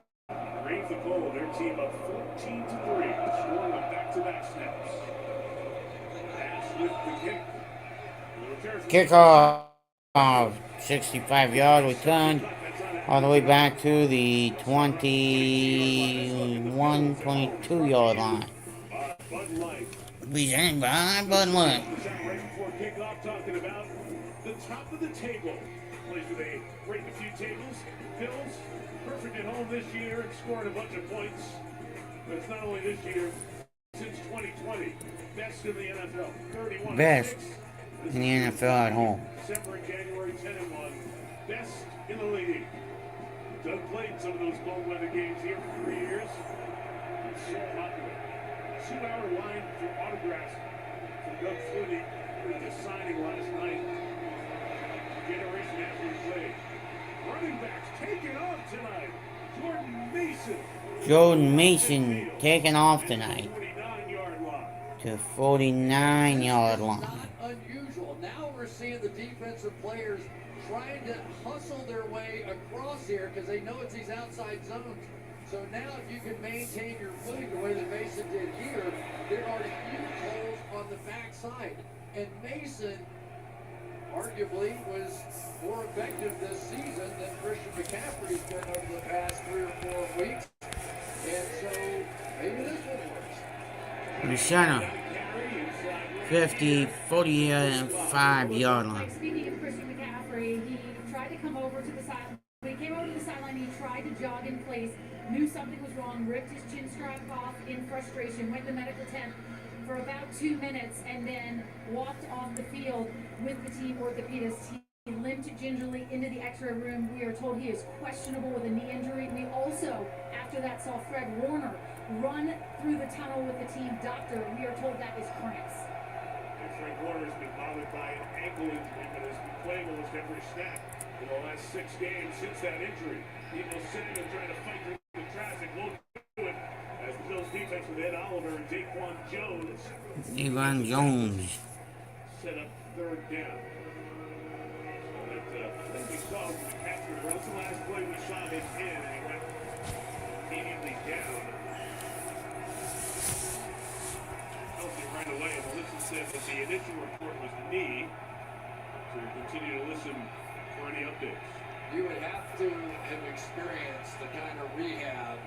brave the cold, their team up 14-3, scoring with back-to-back snaps. Pass with the kick. Kickoff, 65-yard return, all the way back to the 21.2-yard line. Presented by Bud Light. Right before kickoff, talking about the top of the table. Place where they break a few tables. Bills, perfect at home this year and scoring a bunch of points. But it's not only this year, since 2020. Best in the NFL, 31. Best in the NFL at home. December and January, 10-1. Best in the league. Doug played some of those cold weather games here for 3 years. It's so popular. 2-hour line for autographs from Doug Flutie with the signing last night. Generation after he played. Running backs taking off tonight. Jordan Mason taking off tonight to 49-yard line. Not unusual. Now we're seeing the defensive players trying to hustle their way across here because they know it's these outside zones. So now if you can maintain your footing the way that Mason did here, there are huge holes on the backside. And Mason arguably was more effective this season than Christian McCaffrey's been over the past 3 or 4 weeks. And so maybe this one works. The center, 45-yard line. Speaking of Christian McCaffrey, he tried to come over to the side. When he came over to the sideline, he tried to jog in place, knew something was wrong, ripped his chin strap off in frustration, went to medical tent for about 2 minutes, and then walked off the field with the team orthopedist. He limped gingerly into the x-ray room. We are told he is questionable with a knee injury. We also, after that, saw Fred Warner run through the tunnel with the team doctor. We are told that is cramps. Fred Warner has been bothered by an ankle injury, but has been playing almost every snap in the last 6 games since that injury. People sitting and trying to fight through the traffic won't do it as the Bills defense with Ed Oliver and Daquan Jones. Daquan Jones Set up 3rd down. So that, I think we saw McCaffrey. That's the last play we saw him in, and he went immediately down. Healthy right away, and Melissa said that the initial report was knee. So we'll continue to listen for any updates. You would have to have experienced the kind of rehab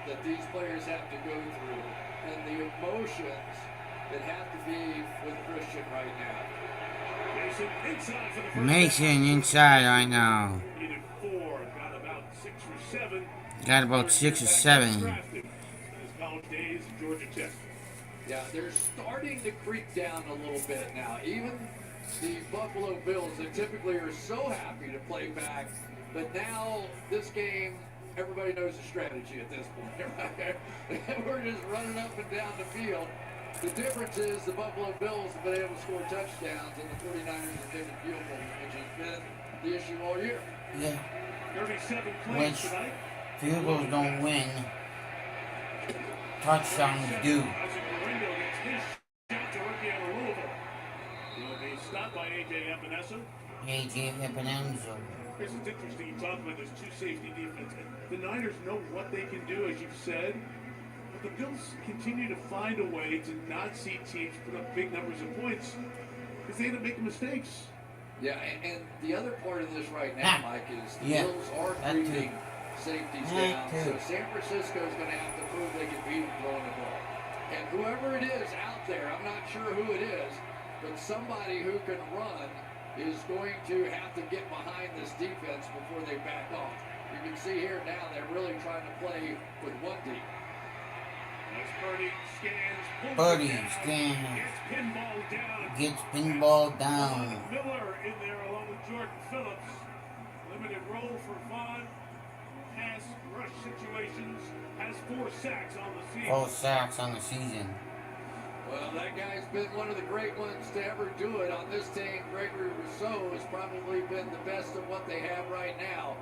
that these players have to go through and the emotions that have to be with Christian right now. Mason inside right now. Needed 4, got about 6 or 7. Got about 6 or 7. His college days, Georgia Tech. Yeah, they're starting to creep down a little bit now. Even the Buffalo Bills, that typically are so happy to play back, but now this game, everybody knows the strategy at this point. Right? We're just running up and down the field. The difference is the Buffalo Bills have been able to score touchdowns, and the 49ers have taken field goals, which has been the issue all year. Yeah. 37 plays tonight. Field goals don't win. Touchdowns do. Stopped by A.J. Epinesa. A.J. Epinesa. This is interesting. You talk about this 2 safety defense. The Niners know what they can do, as you've said. But the Bills continue to find a way to not see teams put up big numbers of points because they end up making mistakes. Yeah, and the other part of this right now, Mike, is the Bills are creeping safeties down. So San Francisco is going to have to prove they can beat them throwing the ball. And whoever it is out there, I'm not sure who it is, but somebody who can run is going to have to get behind this defense before they back off. You can see here now they're really trying to play with one deep. As Purdy scans, gets pinball down. Miller in there along with Jordan Phillips. Limited role for Vaughn. pass rush situations, has 4 sacks on the season. 4 sacks on the season. Well, that guy's been one of the great ones to ever do it on this team. Gregory Rousseau has probably been the best of what they have right now.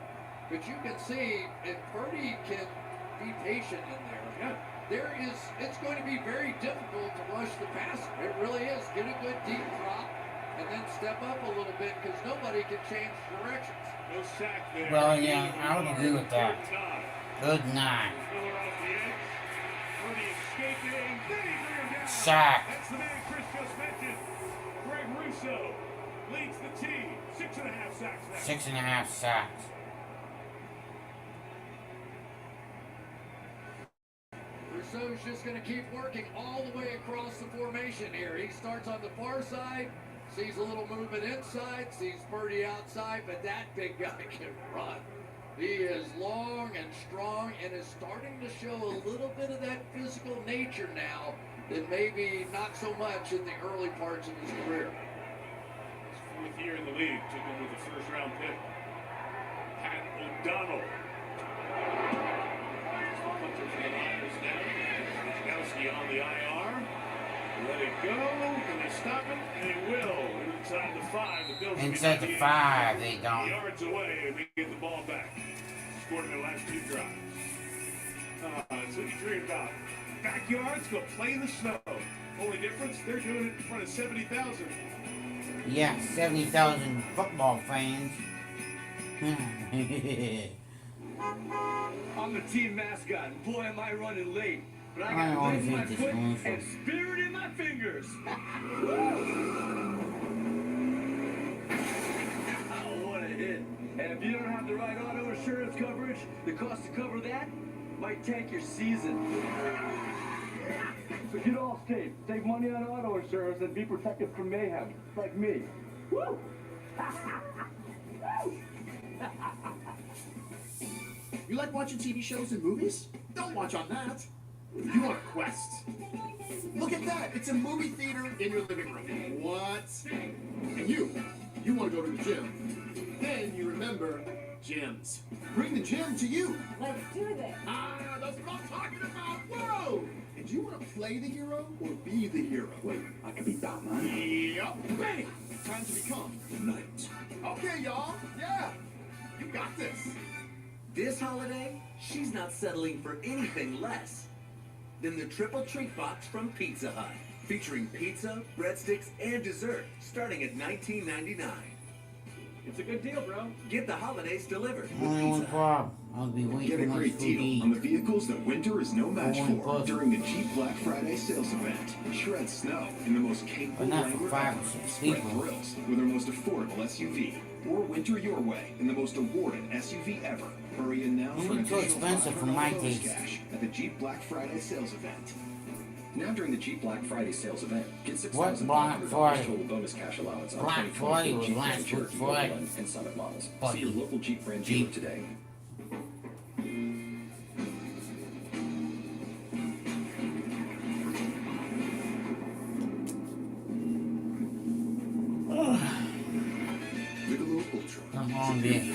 But you can see, and Purdy can be patient in there. Yeah. It's going to be very difficult to rush the passer. It really is. Get a good deep drop and then step up a little bit because nobody can change directions. No sack there. Well, yeah, I would agree with that. Good night. Miller off the edge. Purdy escaping. Then he threw him down. Sack. That's the man Chris just mentioned. Greg Rousseau leads the team. 6.5 sacks now. 6.5 sacks. Rousseau's just going to keep working all the way across the formation here. He starts on the far side, sees a little movement inside, sees Purdy outside, but that big guy can run. He is long and strong and is starting to show a little bit of that physical nature now that maybe not so much in the early parts of his career. His 4th year in the league, took him with a first-round pick. Pat O'Donnell. Punter for the Niners now. Wisnowski on the IR. Let it go. Can they stop it? They will. Inside the 5. The Bills Inside the 5, they don't. Yards away, and they get the ball back. Scored in their last 2 drives. That's what you dream about. Backyards, go play in the snow. Only difference, they're doing it in front of 70,000. Yeah, 70,000 football fans. I'm the team mascot, and boy, am I running late. But I I got always legs in my hate this foot commercial. and spirit in my fingers. Oh, what a hit. And if you don't have the right auto insurance coverage, the cost to cover that might tank your season. So get off tape, save money on auto insurance, and be protected from mayhem, like me. Woo! You like watching TV shows and movies? Don't watch on that. You want a Quest. Look at that. It's a movie theater in your living room. What? And you want to go to the gym. Then you remember gyms. Bring the gym to you. Let's do this. Ah, that's what I'm talking about. Whoa! And do you want to play the hero or be the hero? Wait, I can be Batman. Yep. Bang! Time to become Knight. Okay, y'all. Yeah. You got this. This holiday, she's not settling for anything less than the Triple Treat Box from Pizza Hut, featuring pizza, breadsticks, and dessert, starting at $19.99. It's a good deal, bro. Get the holidays delivered with Only one Pizza Hut. problem. I'll be way Get too a much great food deal to eat. on the vehicles that winter is no match Only for plus. during the Jeep Black Friday sales event. Shred snow in the most capable But not for Wrangler 5 or ever. 6 Spread people. thrills with our most affordable SUV. Or winter your way in the most awarded SUV ever. Hurry in now for an It's too additional expensive for my $500 bonus taste. cash at the Jeep Black Friday sales event. Now during the Jeep Black Friday sales event, get What Black $6,500 Friday? total bonus cash allowance on Black 2024 Friday was Jeep last Grand week Cherokee Friday. Overland and Summit models. Buddy. See your local Jeep brand Jeep. dealer today. Come on, dear.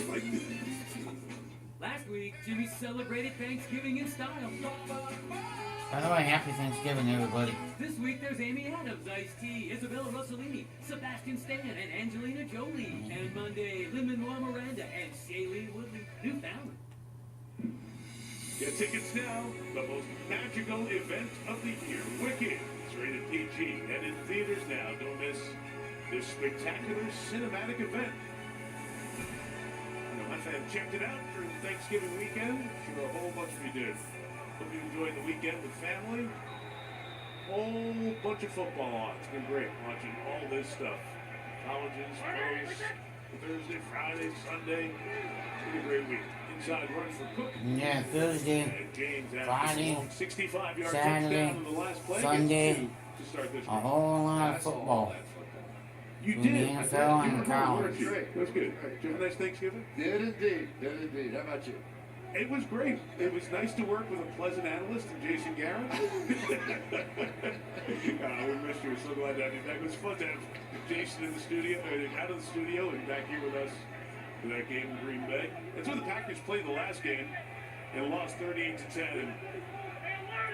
Last week, Jimmy celebrated Thanksgiving in style. By the way, happy Thanksgiving, everybody. This week, there's Amy Adams, Ice-T, Isabella Rossellini, Sebastian Stan, and Angelina Jolie. And Monday, Lin-Manuel Miranda and Shailene Woodley, Newfoundland. Get tickets now. The most magical event of the year. Wicked. It's rated PG and in theaters now. Don't miss this spectacular cinematic event. I know my fam checked it out during Thanksgiving weekend. Sure, a whole bunch of you did. Hope you enjoyed the weekend with family. Whole bunch of football on. It's been great watching all this stuff. Colleges, pros, Thursday, Friday, Sunday. It's been a great week. Inside run for Cook. Yeah, Thursday, And James Friday, 65-yard Saturday, touchdown in the last play. Sunday, To start this a game. whole lot of football. You Between did. the NFL and the college. Great. That was good. Did you have a nice Thanksgiving? Did indeed. Did indeed. How about you? It was great. It was nice to work with a pleasant analyst in Jason Garrett. We missed you. We're so glad that it was fun to have Jason in the studio, out of the studio, and back here with us for that game in Green Bay. That's when the Packers played the last game. and lost 38-10.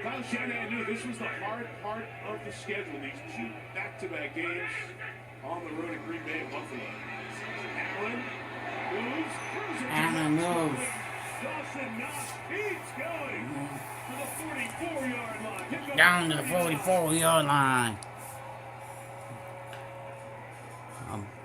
Kyle Shanahan knew this was the hard part of the schedule. These two back-to-back games on the road at Green Bay and Buffalo. Allen moves, cruising. Allen moves. Dawson Knox keeps going to the 44-yard line. Down to the 44-yard line.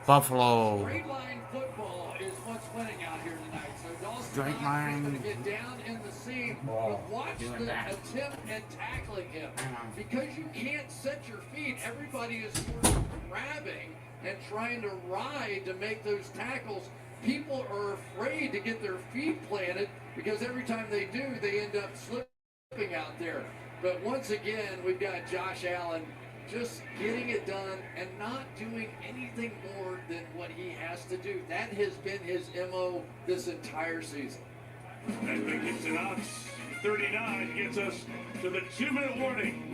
Buffalo. Straight line football is what's winning out here tonight. So Dawson Straight Knox is line. going to get down in the seam, but watch the attempt at tackling him. Because you can't set your feet, everybody is sort of grabbing and trying to ride to make those tackles. People are afraid to get their feet planted because every time they do, they end up slipping out there. But once again, we've got Josh Allen just getting it done and not doing anything more than what he has to do. That has been his MO this entire season. That big hit to Knox. 39 gets us to the 2-minute warning.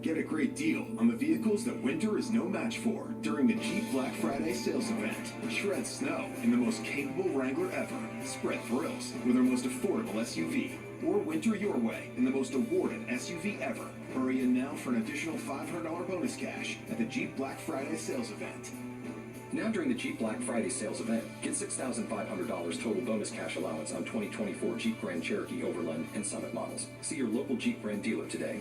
Get a great deal on the vehicles that winter is no match for during the Jeep Black Friday sales event. Shred snow in the most capable Wrangler ever. Spread thrills with our most affordable SUV. Or winter your way in the most awarded SUV ever. Hurry in now for an additional $500 bonus cash at the Jeep Black Friday sales event. Now during the Jeep Black Friday sales event, get $6,500 total bonus cash allowance on 2024 Jeep Grand Cherokee Overland and Summit models. See your local Jeep brand dealer today.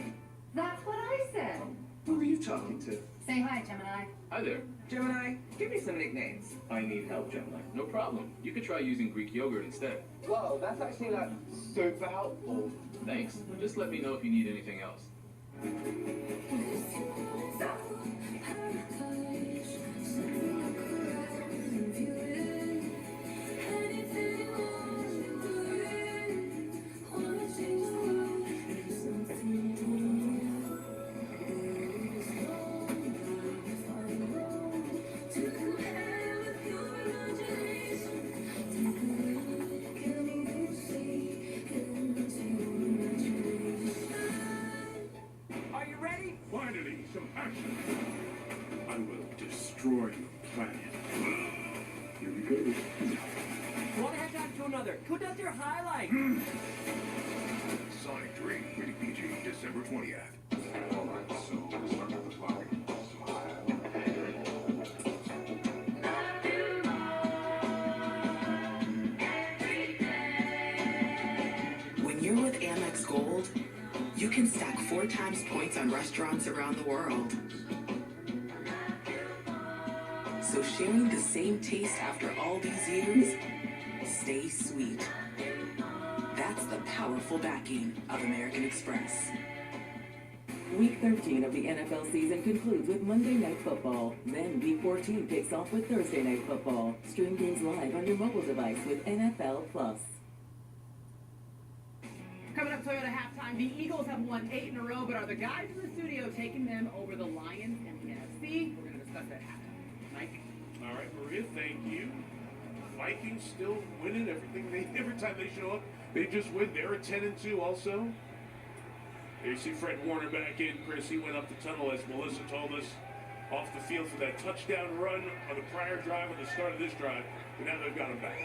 That's what I said. Who are you talking to? Say hi, Gemini. Hi there. Gemini, give me some nicknames. I need help, Gemini. No problem. You could try using Greek yogurt instead. Whoa, that's actually not super helpful. Thanks. Just let me know if you need anything else. Finally, some action. I will destroy your planet. Here we go. One head to another. Who does your highlight? Sonic 3, rated PG, December 20th. All right, so let's start with the clock. When you're with Amex Gold, you can stack 4 times points on restaurants around the world. So sharing the same taste after all these years, stay sweet. That's the powerful backing of American Express. Week 13 of the NFL season concludes with Monday Night Football. Then Week 14 kicks off with Thursday Night Football. Stream games live on your mobile device with NFL Plus. Coming up, Toyota halftime, the Eagles have won 8 in a row, but are the guys in the studio taking them over the Lions and the NFC? We're going to discuss that halftime. Mike? All right, Maria, thank you. Vikings still winning every time they show up. They just win. They're at 10-2 also. There you see Fred Warner back in. Chris, he went up the tunnel, as Melissa told us, off the field for that touchdown run on the prior drive at the start of this drive. But now they've got him back.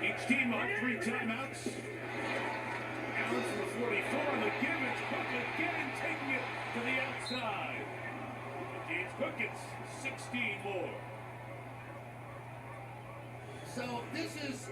Each team on 3 timeouts. Allen from the 44 on the give. It's Cook again, taking it to the outside. James Cook gets 16 more. So this is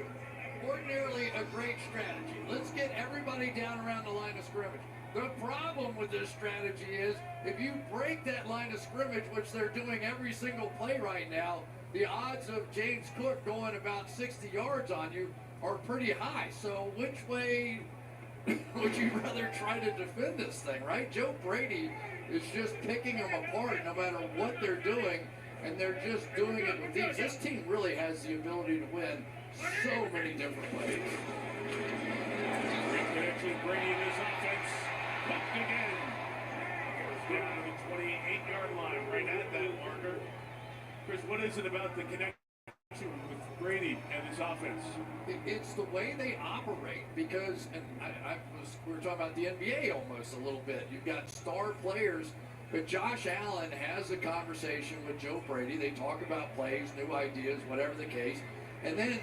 ordinarily a great strategy. Let's get everybody down around the line of scrimmage. The problem with this strategy is if you break that line of scrimmage, which they're doing every single play right now, the odds of James Cook going about 60 yards on you are pretty high. So which way would you rather try to defend this thing, right? Joe Brady is just picking them apart no matter what they're doing, and they're just doing it with these. This team really has the ability to win so many different ways. Great connection, Brady in his offense. Cook again. Down to the 28-yard line, right at that marker. Chris, what is it about the connection with Brady and his offense? It's the way they operate, because, and we were talking about the NBA almost a little bit. You've got star players But Josh Allen has a conversation with Joe Brady. They talk about plays, new ideas, whatever the case. And then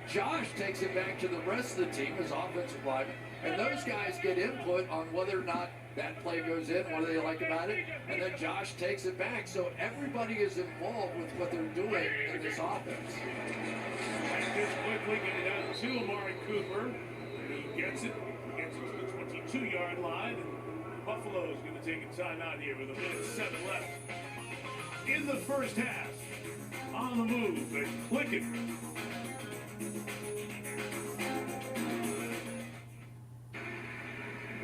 Josh takes it back to the rest of the team as offensive lineman. And those guys get input on whether or not that play goes in, what do they like about it. And then Josh takes it back. So everybody is involved with what they're doing in this offense. And just quickly get it out to Amari Cooper. He gets it. He gets it to the 22-yard line. And Buffalo is going to take a timeout here with 1:07 left. In the first half. On the move and clicking.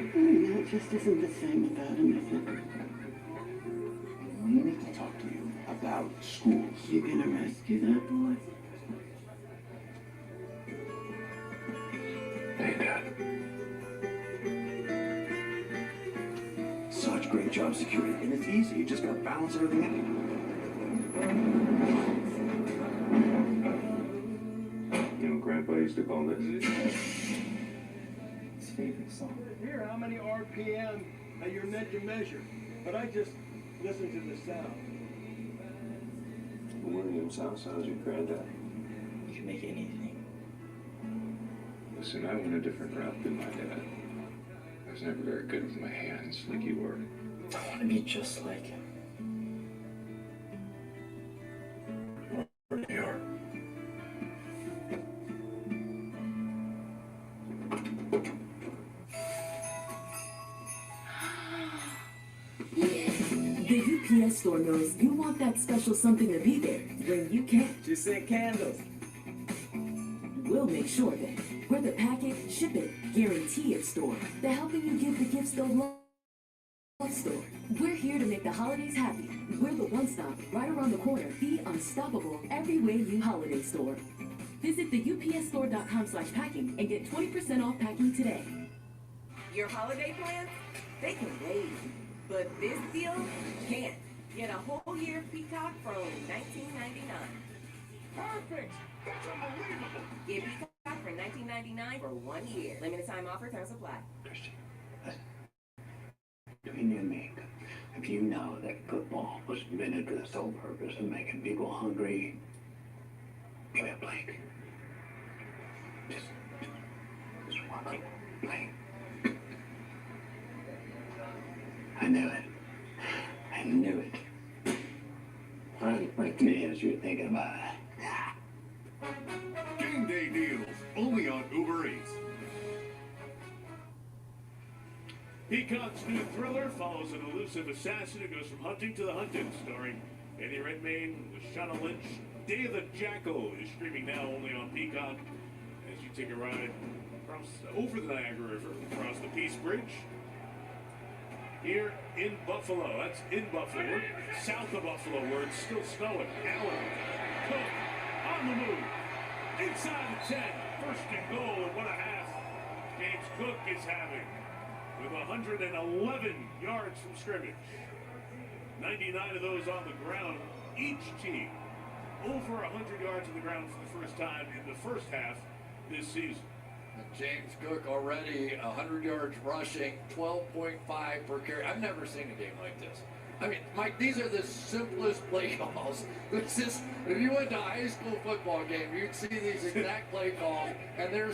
It just isn't the same without him, is it? We need to talk to you about schools. You gonna rescue that boy? Hey, Dad. Such great job security, and it's easy. You just gotta balance everything out. You know, Grandpa used to call this his favorite song. Here, how many RPM are you're meant to measure? But I just listen to the sound. William sounds your granddad. You can make anything. Listen, I went a different route than my dad. I was never very good with my hands like you were. I want to be just like him. New York. The UPS store knows you want that special something to be there when you can. She sent candles. We'll make sure that we're the package, ship it, guarantee it store. The helping you give the gifts they'll love store. We're here to make the holidays happy. We're the one-stop, right around the corner, the unstoppable, every way you holiday store. Visit the upsstore.com/packing and get 20% off packing today. Your holiday plans? They can wait. But this deal can't. Get a whole year of Peacock from $19.99. Perfect! That's unbelievable! Get Peacock for $19.99 for 1 year. Limited time offer, terms apply. Christian, listen. Between you and me, if you know that football was invented for the sole purpose of making people hungry, give me a blank. Just one blank. I knew it. I knew it. Like me as you're thinking about it. Game day deals, only on Uber Eats. Peacock's new thriller follows an elusive assassin who goes from hunting to the hunted, starring Eddie Redmayne, Lashana Lynch. Day of the Jackal is streaming now only on Peacock as you take a ride over the Niagara River, across the Peace Bridge. Here in Buffalo, that's in Buffalo, we're south of Buffalo where it's still snowing. Allen, Cook, on the move, inside the 10, first and goal and 1.5. James Cook is having with 111 yards from scrimmage. 99 of those on the ground. Each team over 100 yards on the ground for the first time in the first half this season. James Cook already 100 yards rushing, 12.5 per carry. I've never seen a game like this. I mean, Mike, these are the simplest play calls. This is, if you went to a high school football game, you'd see these exact play calls, and they're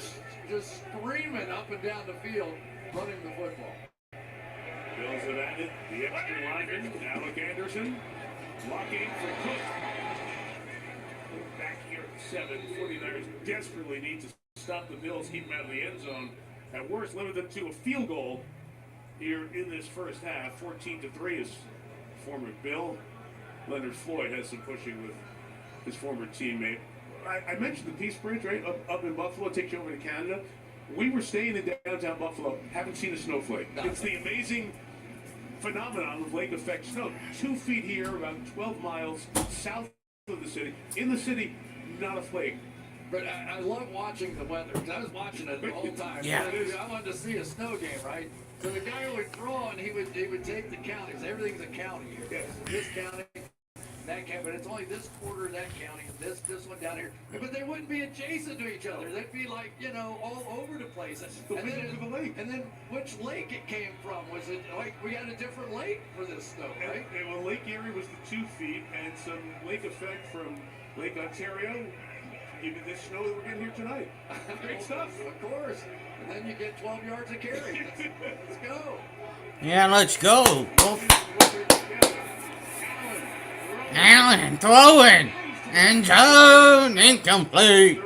just screaming up and down the field, running the football. Bills have added the extra lineman, Alec Anderson, blocking for Cook. Back here at 7, 49ers desperately need to stop the Bills, keep them out of the end zone. At worst, limit them to a field goal here in this first half. 14-3 is former Bill. Leonard Floyd has some pushing with his former teammate. I mentioned the Peace Bridge, right, up in Buffalo, takes you over to Canada. We were staying in downtown Buffalo, haven't seen a snowflake. It's the amazing phenomenon of lake effect snow. 2 feet here, about 12 miles south of the city. In the city, not a flake. But I love watching the weather, because I was watching it the whole time. Yeah. I wanted to see a snow game, right? So the guy would throw and he would take the counties. Everything's a county here. This county, and that county, but it's only this quarter of that county and this one down here. But they wouldn't be adjacent to each other. They'd be like, you know, all over the place. And then which lake it came from? Was it like we had a different lake for this snow, right? Well, Lake Erie was the 2 feet, and some lake effect from Lake Ontario. Give you this snow that we're getting here tonight. Great stuff. Of course. And then you get 12 yards of carry. Let's go. Yeah, let's go. Allen throwing. End zone incomplete.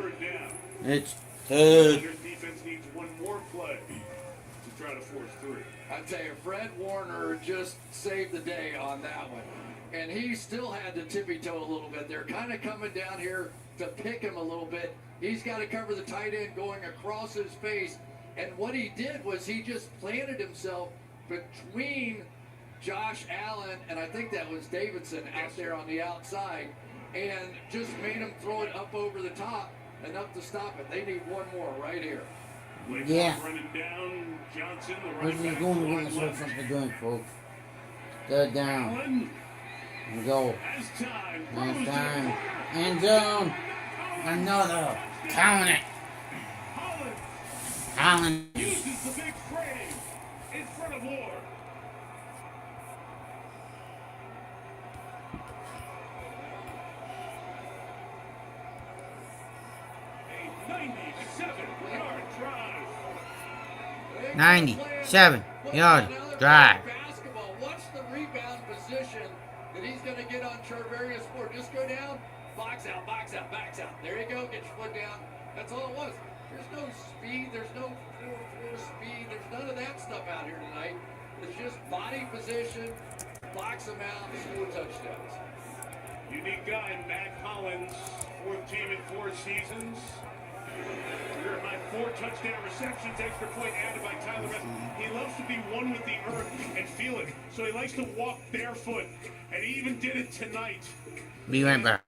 It's third. Their defense needs one more play to try to force 3. I tell you, Fred Warner just saved the day on that one. And he still had to tippy-toe a little bit. They're kind of coming down here to pick him a little bit. He's got to cover the tight end going across his face. And what he did was he just planted himself between Josh Allen and I think that was Davidson out there on the outside, and just made him throw it up over the top enough to stop it. They need one more right here. Yeah. Running down Johnson, the This is going to give us something doing, folks. Third down. And go. Last time. End zone. Another. Count it. Allen. Uses the big frame in front of Ward. A 97-yard drive. 97-yard drive. Basketball. What's the rebound position that he's going to get on Charvarius Ford? Just go down, box out, box out, box out. There you go. Get your foot down. That's all it was. There's no speed. There's no 4-4 speed. There's none of that stuff out here tonight. It's just body position, box them out, score touchdowns. Unique guy, Matt Collins, 4th team in 4 seasons. Career high 4 touchdown receptions, extra point added by Tyler Ress. He loves to be one with the earth and feel it, so he likes to walk barefoot, and he even did it tonight. Be right back.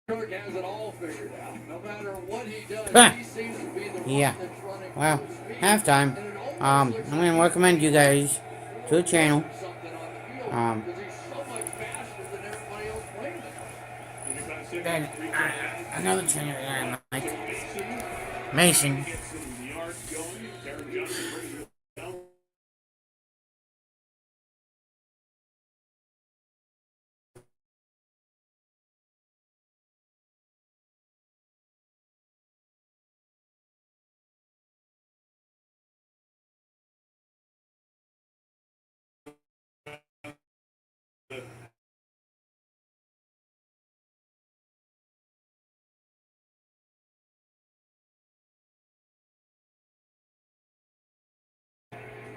York has it all figured out. No matter what he does, he seems to be the one Yeah. that's running Well, full speed. halftime. I'm gonna recommend you guys to the channel. Then another channel that I like, Mason.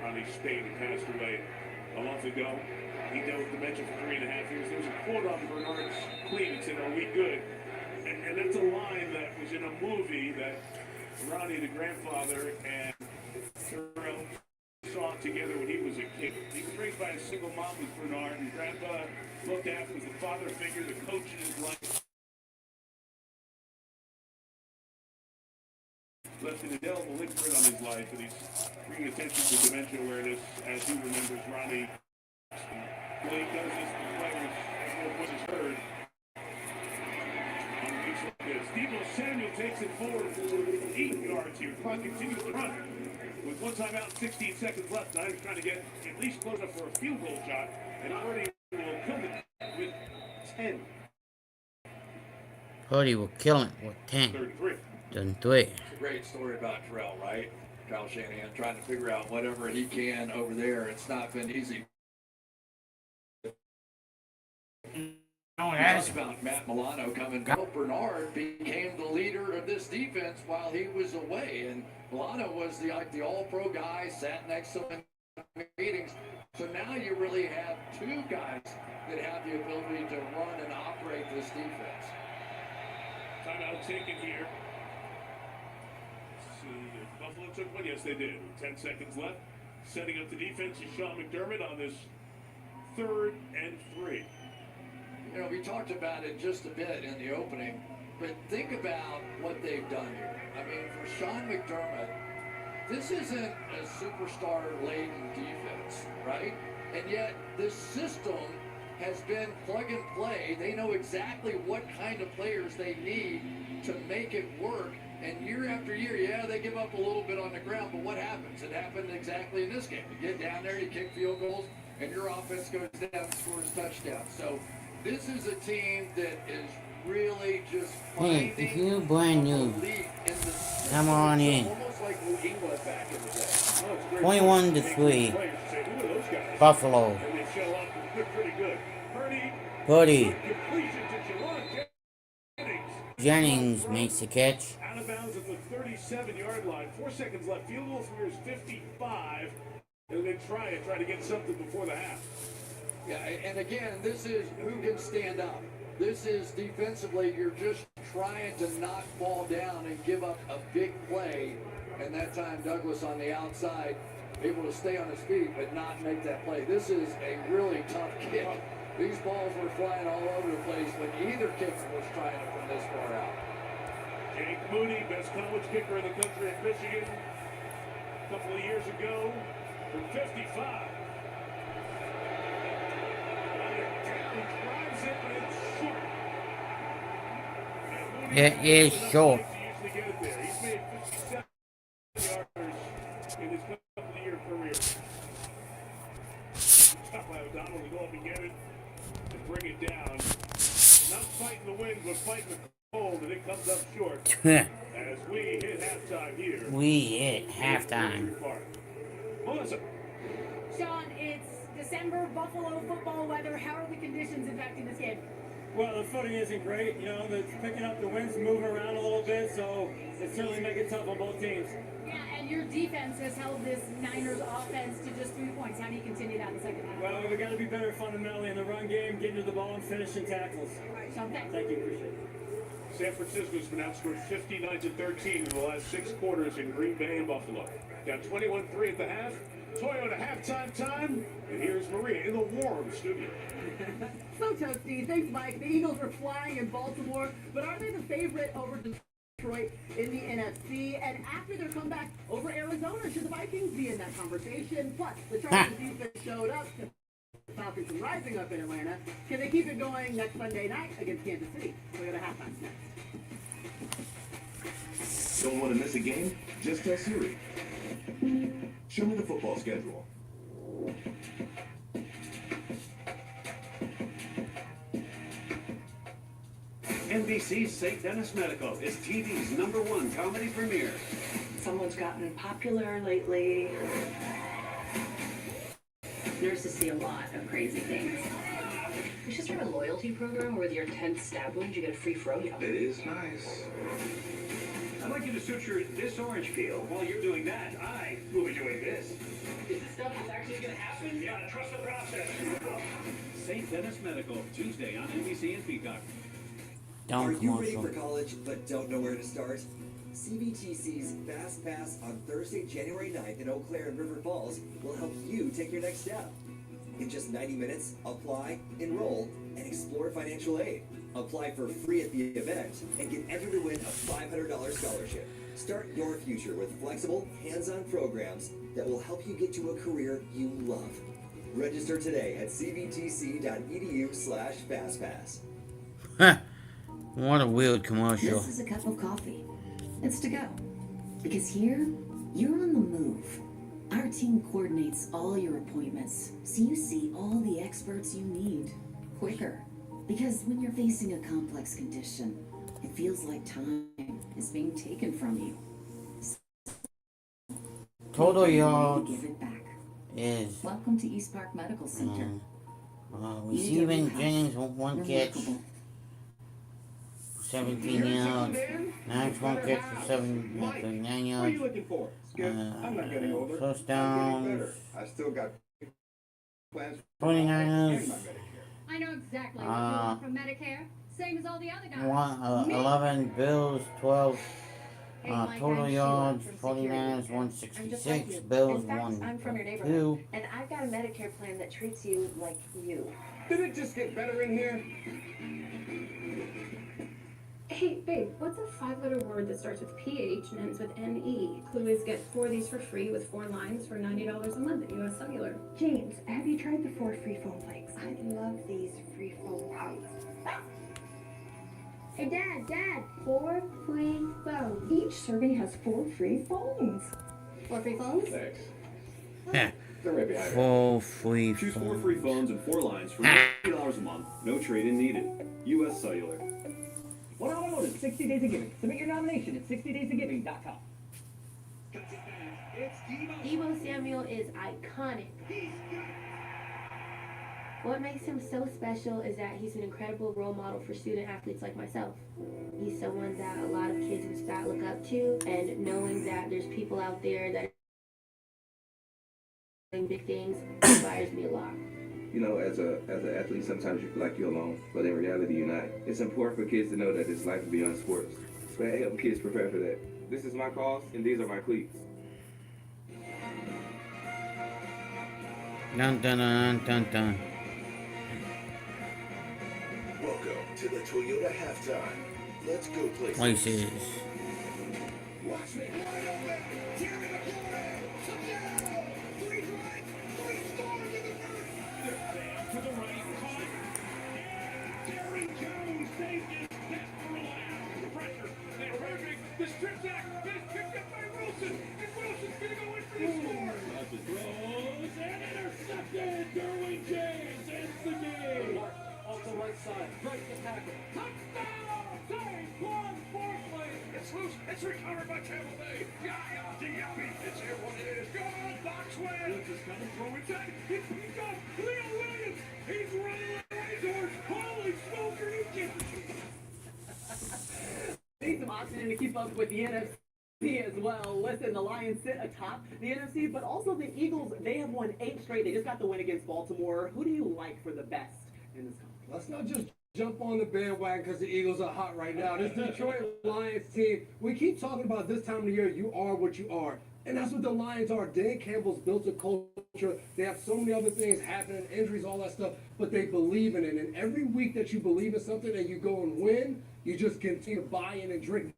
Ronnie Spade passed away a month ago. He dealt with dementia for 3.5 years. There was a quote on Bernard's clean. It said, "Are we good?" And that's a line that was in a movie that Ronnie, the grandfather, and Terrell saw together when he was a kid. He was raised by a single mom with Bernard, and Grandpa looked after was the father figure, the coach in his life. Left an indelible imprint on his life, and he's bringing attention to dementia awareness as he remembers Ronnie. The way he does this, the players, everyone voices heard. On a piece like this, Deebo Samuel takes it forward for 8 yards here. Clock continues to run. With 1 timeout and 16 seconds left, Niners trying to get at least close enough for a field goal shot, and Purdy will kill it with 10. Purdy will kill it with 10. 33. Done 3. It's a great story about Terrell, right? Kyle Shanahan trying to figure out whatever he can over there. It's not been easy. Talks about Matt Milano coming. Bill Bernard became the leader of this defense while he was away, and Milano was the all-pro guy, sat next to him in meetings. So now you really have 2 guys that have the ability to run and operate this defense. Timeout taken here. Let's see if Buffalo took one. Yes, they did. 10 seconds left. Setting up the defense is Sean McDermott on this 3rd and 3. You know, we talked about it just a bit in the opening, but think about what they've done here. I mean, for Sean McDermott, this isn't a superstar-laden defense, right? And yet, this system has been plug and play. They know exactly what kind of players they need to make it work. And year after year, yeah, they give up a little bit on the ground, but what happens? It happened exactly in this game. You get down there, you kick field goals, and your offense goes down and scores touchdowns. So this is a team that is really just Hey, if you're brand new, come on in. almost like New England back in the day. 21-3. Buffalo. And they show up pretty good. Purdy. Completion to Jerron Jennings. Jennings makes the catch. Out of bounds at the 37-yard line. 4 seconds left. Field goal from here is 55. And then try to get something before the half. Yeah, and again, this is who can stand up. This is defensively, you're just trying to not fall down and give up a big play. And that time, Douglas on the outside, able to stay on his feet but not make that play. This is a really tough kick. These balls were flying all over the place when either kicker was trying it from this far out. Jake Moody, best college kicker in the country at Michigan. A couple of years ago, from 55. It is short. He's made 57 yards in his couple of year career. Tough by O'Donnell to go up and get it and bring it down. Not fighting the wind, but fighting the cold, and it comes up short. As we hit halftime here. We hit halftime. Melissa. Sean, it's December, Buffalo football weather. How are the conditions affecting this game? Well, the footing isn't great. You know, it's picking up, the wind's moving around a little bit, so it's certainly making it tough on both teams. Yeah, and your defense has held this Niners offense to just 3 points. How do you continue that in the second half? Well, we got to be better fundamentally in the run game, getting to the ball and finishing tackles. Sean, thanks. Thank you, appreciate it. San Francisco's been outscored 59-13 in the last 6 quarters in Green Bay and Buffalo. Got 21-3 at the half. Toyota halftime time, and here's Maria in the warm studio. So toasty. Thanks, Mike. The Eagles were flying in Baltimore, but are they the favorite over Detroit in the NFC? And after their comeback over Arizona, should the Vikings be in that conversation? Plus, the Chargers defense showed up. The Falcons are rising up in Atlanta. Can they keep it going next Sunday night against Kansas City? Toyota halftime next. Don't want to miss a game? Just tell Siri. Show me the football schedule. NBC's St. Dennis Medical is TV's #1 comedy premiere. Someone's gotten popular lately. Nurses see a lot of crazy things. We should start a loyalty program where with your 10th stab wound, you get a free froyo. It is nice. I'd like you to suture this orange peel. While you're doing that, I will be doing this. Is this stuff that's actually going to happen? You gotta trust the process. St. Dennis Medical, Tuesday on NBC and Peacock. Are you ready for college but don't know where to start? CVTC's Fast Pass on Thursday, January 9th in Eau Claire and River Falls will help you take your next step. In just 90 minutes, apply, enroll, and explore financial aid. Apply for free at the event and get entered to win a $500 scholarship. Start your future with flexible, hands-on programs that will help you get to a career you love. Register today at cvtc.edu/fastpass. What a weird commercial. This is a cup of coffee. It's to go. Because here, you're on the move. Our team coordinates all your appointments, so you see all the experts you need quicker. Because when you're facing a complex condition, it feels like time is being taken from you. Total yards Give it back. is Welcome to East Park Medical Center. receiving Jennings with 1 catch, 17 yards. Nice 1 catch for 9 What are yards. you looking for? Skip, I'm not getting older. First I'm getting downs. better. I still got plans. 49ers. I know exactly what you want from Medicare. Same as all the other guys. 11, Bills 12. Mike, Total I'm yards, Sheila from 49ers Security. 166, Bills In fact, I'm from your 1 neighborhood, 2. and I've got a Medicare plan that treats you like you. Did it just get better in here? Hey, babe, what's a 5-letter word that starts with PH and ends with NE? Clue is get 4 of these for free with 4 lines for $90 a month at US Cellular. James, have you tried the 4 free phone plates? I love these free phone plates. Hey, Dad, 4 free phones. Each serving has 4 free phones. 4 free phones? Thanks. Heh. They're right behind me. 4 free Choose 4 phones. free phones and 4 lines for $90 a month. No trade-in needed. US Cellular. What automotive? 60 Days of Giving. Submit your nomination at 60daysofgiving.com. Debo Samuel is iconic. What makes him so special is that he's an incredible role model for student athletes like myself. He's someone that a lot of kids inspire, look up to, and knowing that there's people out there that are doing big things inspires me a lot. You know, as an athlete, sometimes you feel like you're alone, but in reality, you're not. It's important for kids to know that there's life beyond sports. So I help kids prepare for that. This is my cause, and these are my cleats. Dun dun dun dun dun. Welcome to the Toyota halftime. Let's go places. Places. Watch me. To the right, caught. Jerry Jones saved his best throw out. The pressure. They're hurting. The strip sack is picked up by Wilson. And Wilson's going to go in for the score. Throws and intercepted. Derwin James ends the game. Off the right side. Break the tackle. Touchdown! Saquon Barkley. It's loose. It's recovered by Tampa Bay. Yaya Diaby. It's here what it is. Good Boxwell. Woods is coming through inside. It's picked up. Leo Williams. He's running like a racehorse. Holy smoker, you get Need some oxygen to keep up with the NFC as well. Listen, the Lions sit atop the NFC, but also the Eagles, they have won 8 straight. They just got the win against Baltimore. Who do you like for the best in this conference? Let's not just jump on the bandwagon because the Eagles are hot right now. This Detroit Lions team, we keep talking about this time of the year, you are what you are. And that's what the Lions are. Dan Campbell's built a culture. They have so many other things happening, injuries, all that stuff, but they believe in it. And every week that you believe in something and you go and win, you just continue to buy in and drink.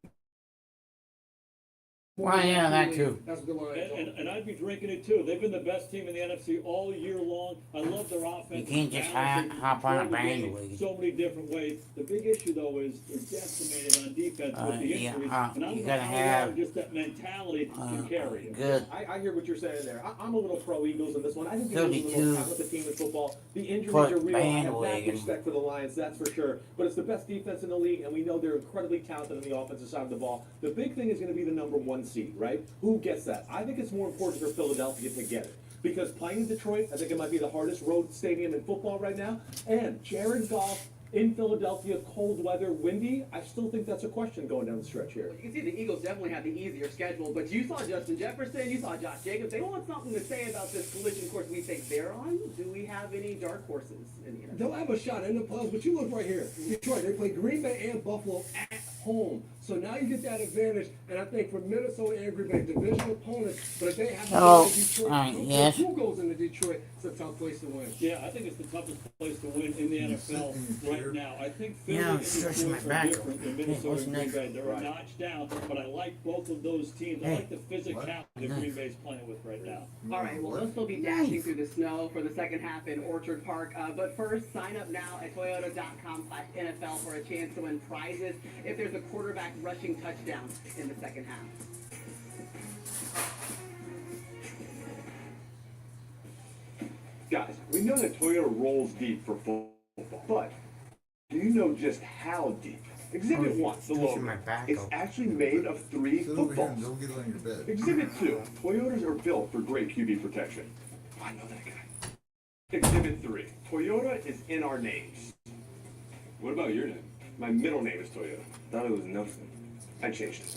Well, yeah, that too. That's what the Lions are. And I'd be drinking it too. They've been the best team in the NFC all year long. I love their offense. You can't just hop on a bandwagon. So many different ways. The big issue though is they're decimated on defense with the injuries. And I you don't gotta know have just that mentality to carry it. good. I hear what you're saying there. I'm a little pro Eagles in this one. I think the 32 Eagles are the most talented team in football. The injuries foot are real. I have mad bandwagon. respect for the Lions, that's for sure. But it's the best defense in the league, and we know they're incredibly talented on the offensive side of the ball. The big thing is going to be the #1 seed, right? Who gets that? I think it's more important for Philadelphia to get it. Because playing in Detroit, I think it might be the hardest road stadium in football right now. And Jared Goff in Philadelphia, cold weather, windy, I still think that's a question going down the stretch here. You can see the Eagles definitely have the easier schedule, but you saw Justin Jefferson, you saw Josh Jacobs. They want something to say about this collision course we think they're on. Do we have any dark horses in the NFC? They'll have a shot in the playoffs, but you look right here. Detroit, they play Green Bay and Buffalo at home. So now you get that advantage, and I think for Minnesota and Green Bay, division opponents, but if they have to go to Detroit, yes. who goes into Detroit? It's a tough place to win. Yeah, I think it's the toughest place to win in the NFL right now. I think Philly Yeah, I'm and stretching my Detroit are back. different than Hey, Minnesota what's and Green next? Bay. They're a notch down, but I like both of those teams. I Hey, like the physicality that Green Bay's playing with right now. All right, well, they'll still be dashing through the snow for the second half in Orchard Park. But first, sign up now at Toyota.com/NFL for a chance to win prizes if there's a quarterback rushing touchdown in the second half. Guys, we know that Toyota rolls deep for football, but do you know just how deep? Exhibit 1, the logo. It's actually made of 3 footballs. Don't get on your bed. Exhibit 2, Toyotas are built for great QB protection. I know that guy. Exhibit 3, Toyota is in our names. What about your name? My middle name is Toyota. Thought it was Nelson. I changed it.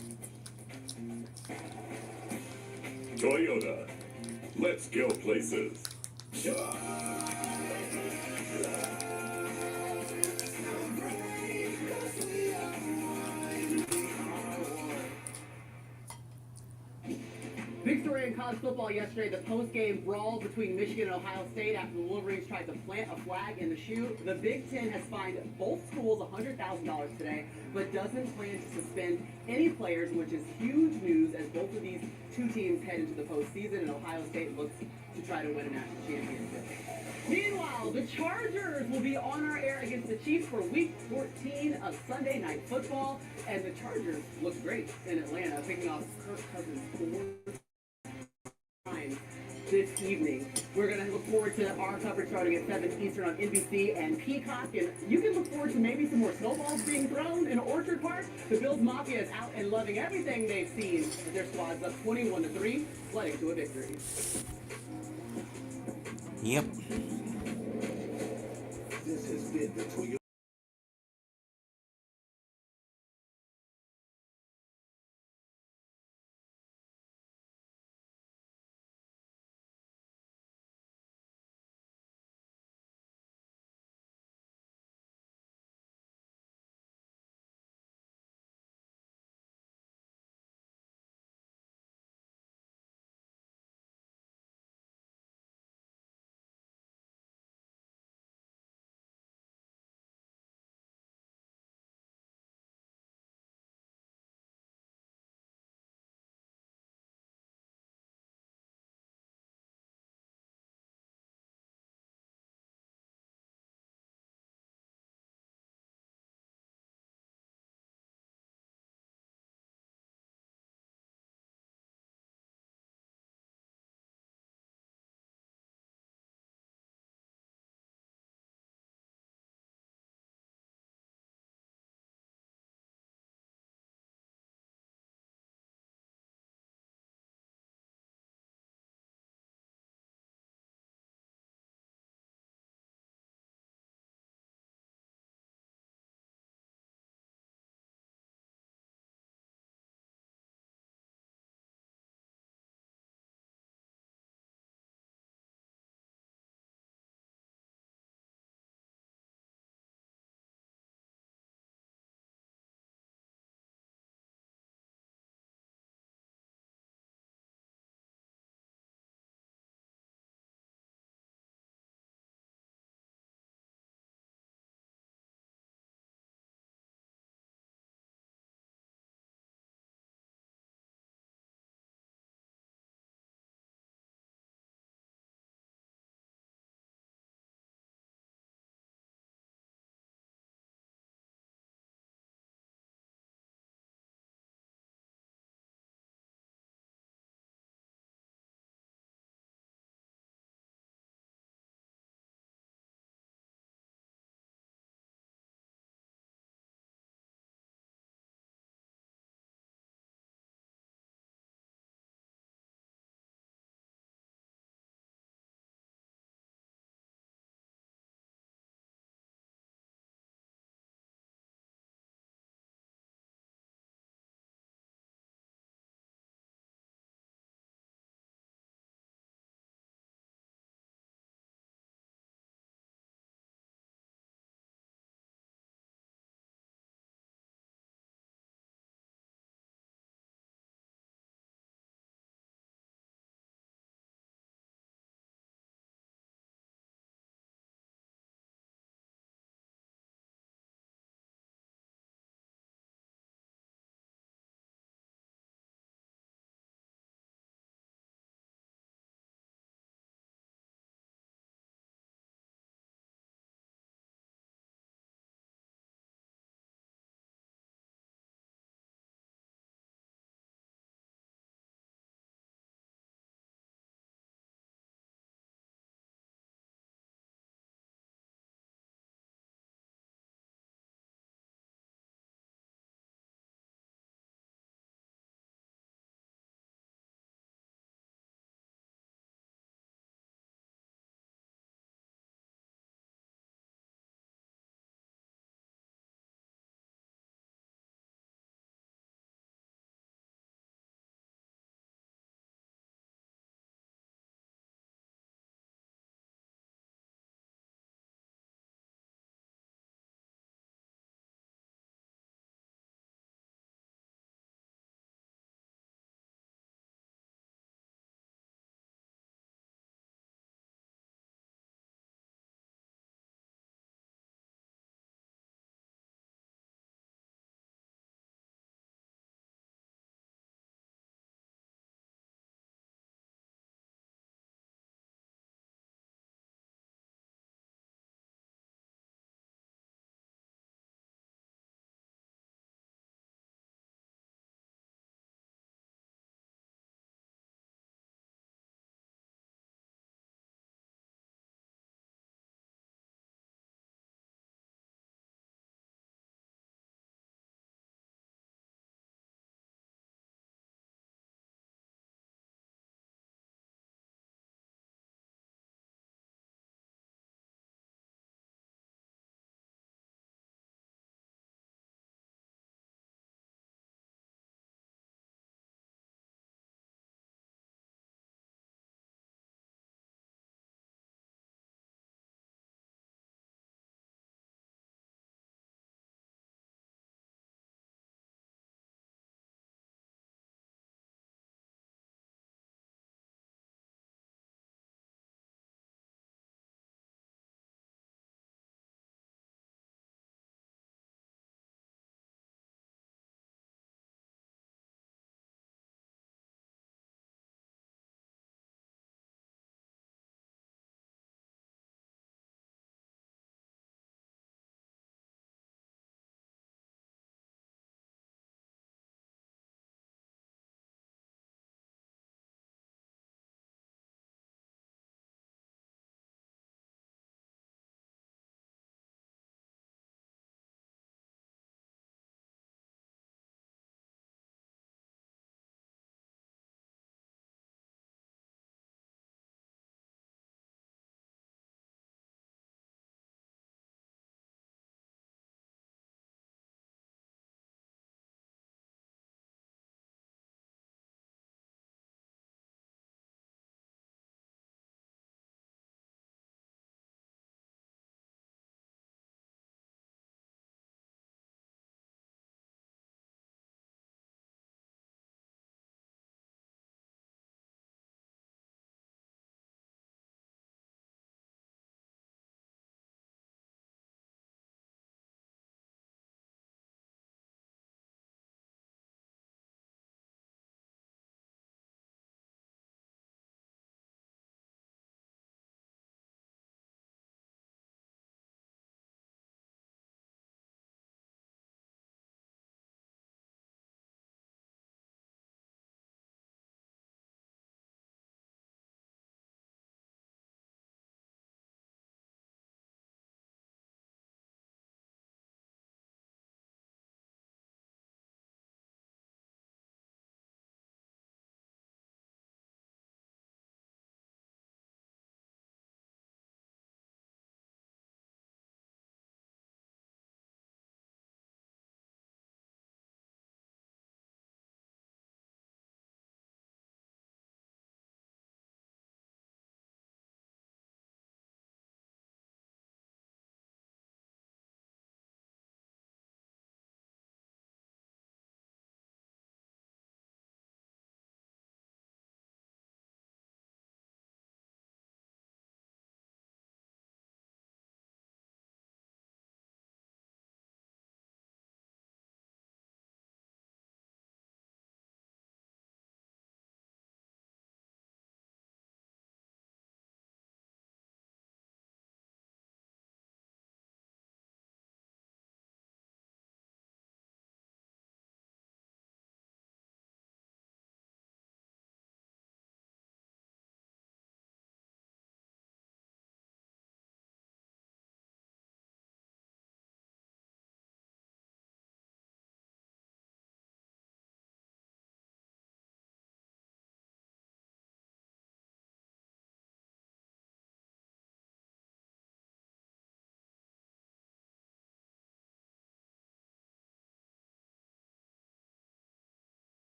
Toyota. Let's go places. Big story in college football yesterday, the post-game brawl between Michigan and Ohio State after the Wolverines tried to plant a flag in the shoe. The Big Ten has fined both schools $100,000 today, but doesn't plan to suspend any players, which is huge news as both of these two teams head into the postseason and Ohio State looks to try to win a national championship. Meanwhile, the Chargers will be on our air against the Chiefs for Week 14 of Sunday Night Football, and the Chargers look great in Atlanta, picking off Kirk Cousins 4 times this evening. We're going to look forward to our coverage starting at 7 Eastern on NBC and Peacock, and you can look forward to maybe some more snowballs being thrown in Orchard Park. The Bills Mafia is out and loving everything they've seen as their squad's up 21-3, sledding to a victory. Yep. This has been the Toyota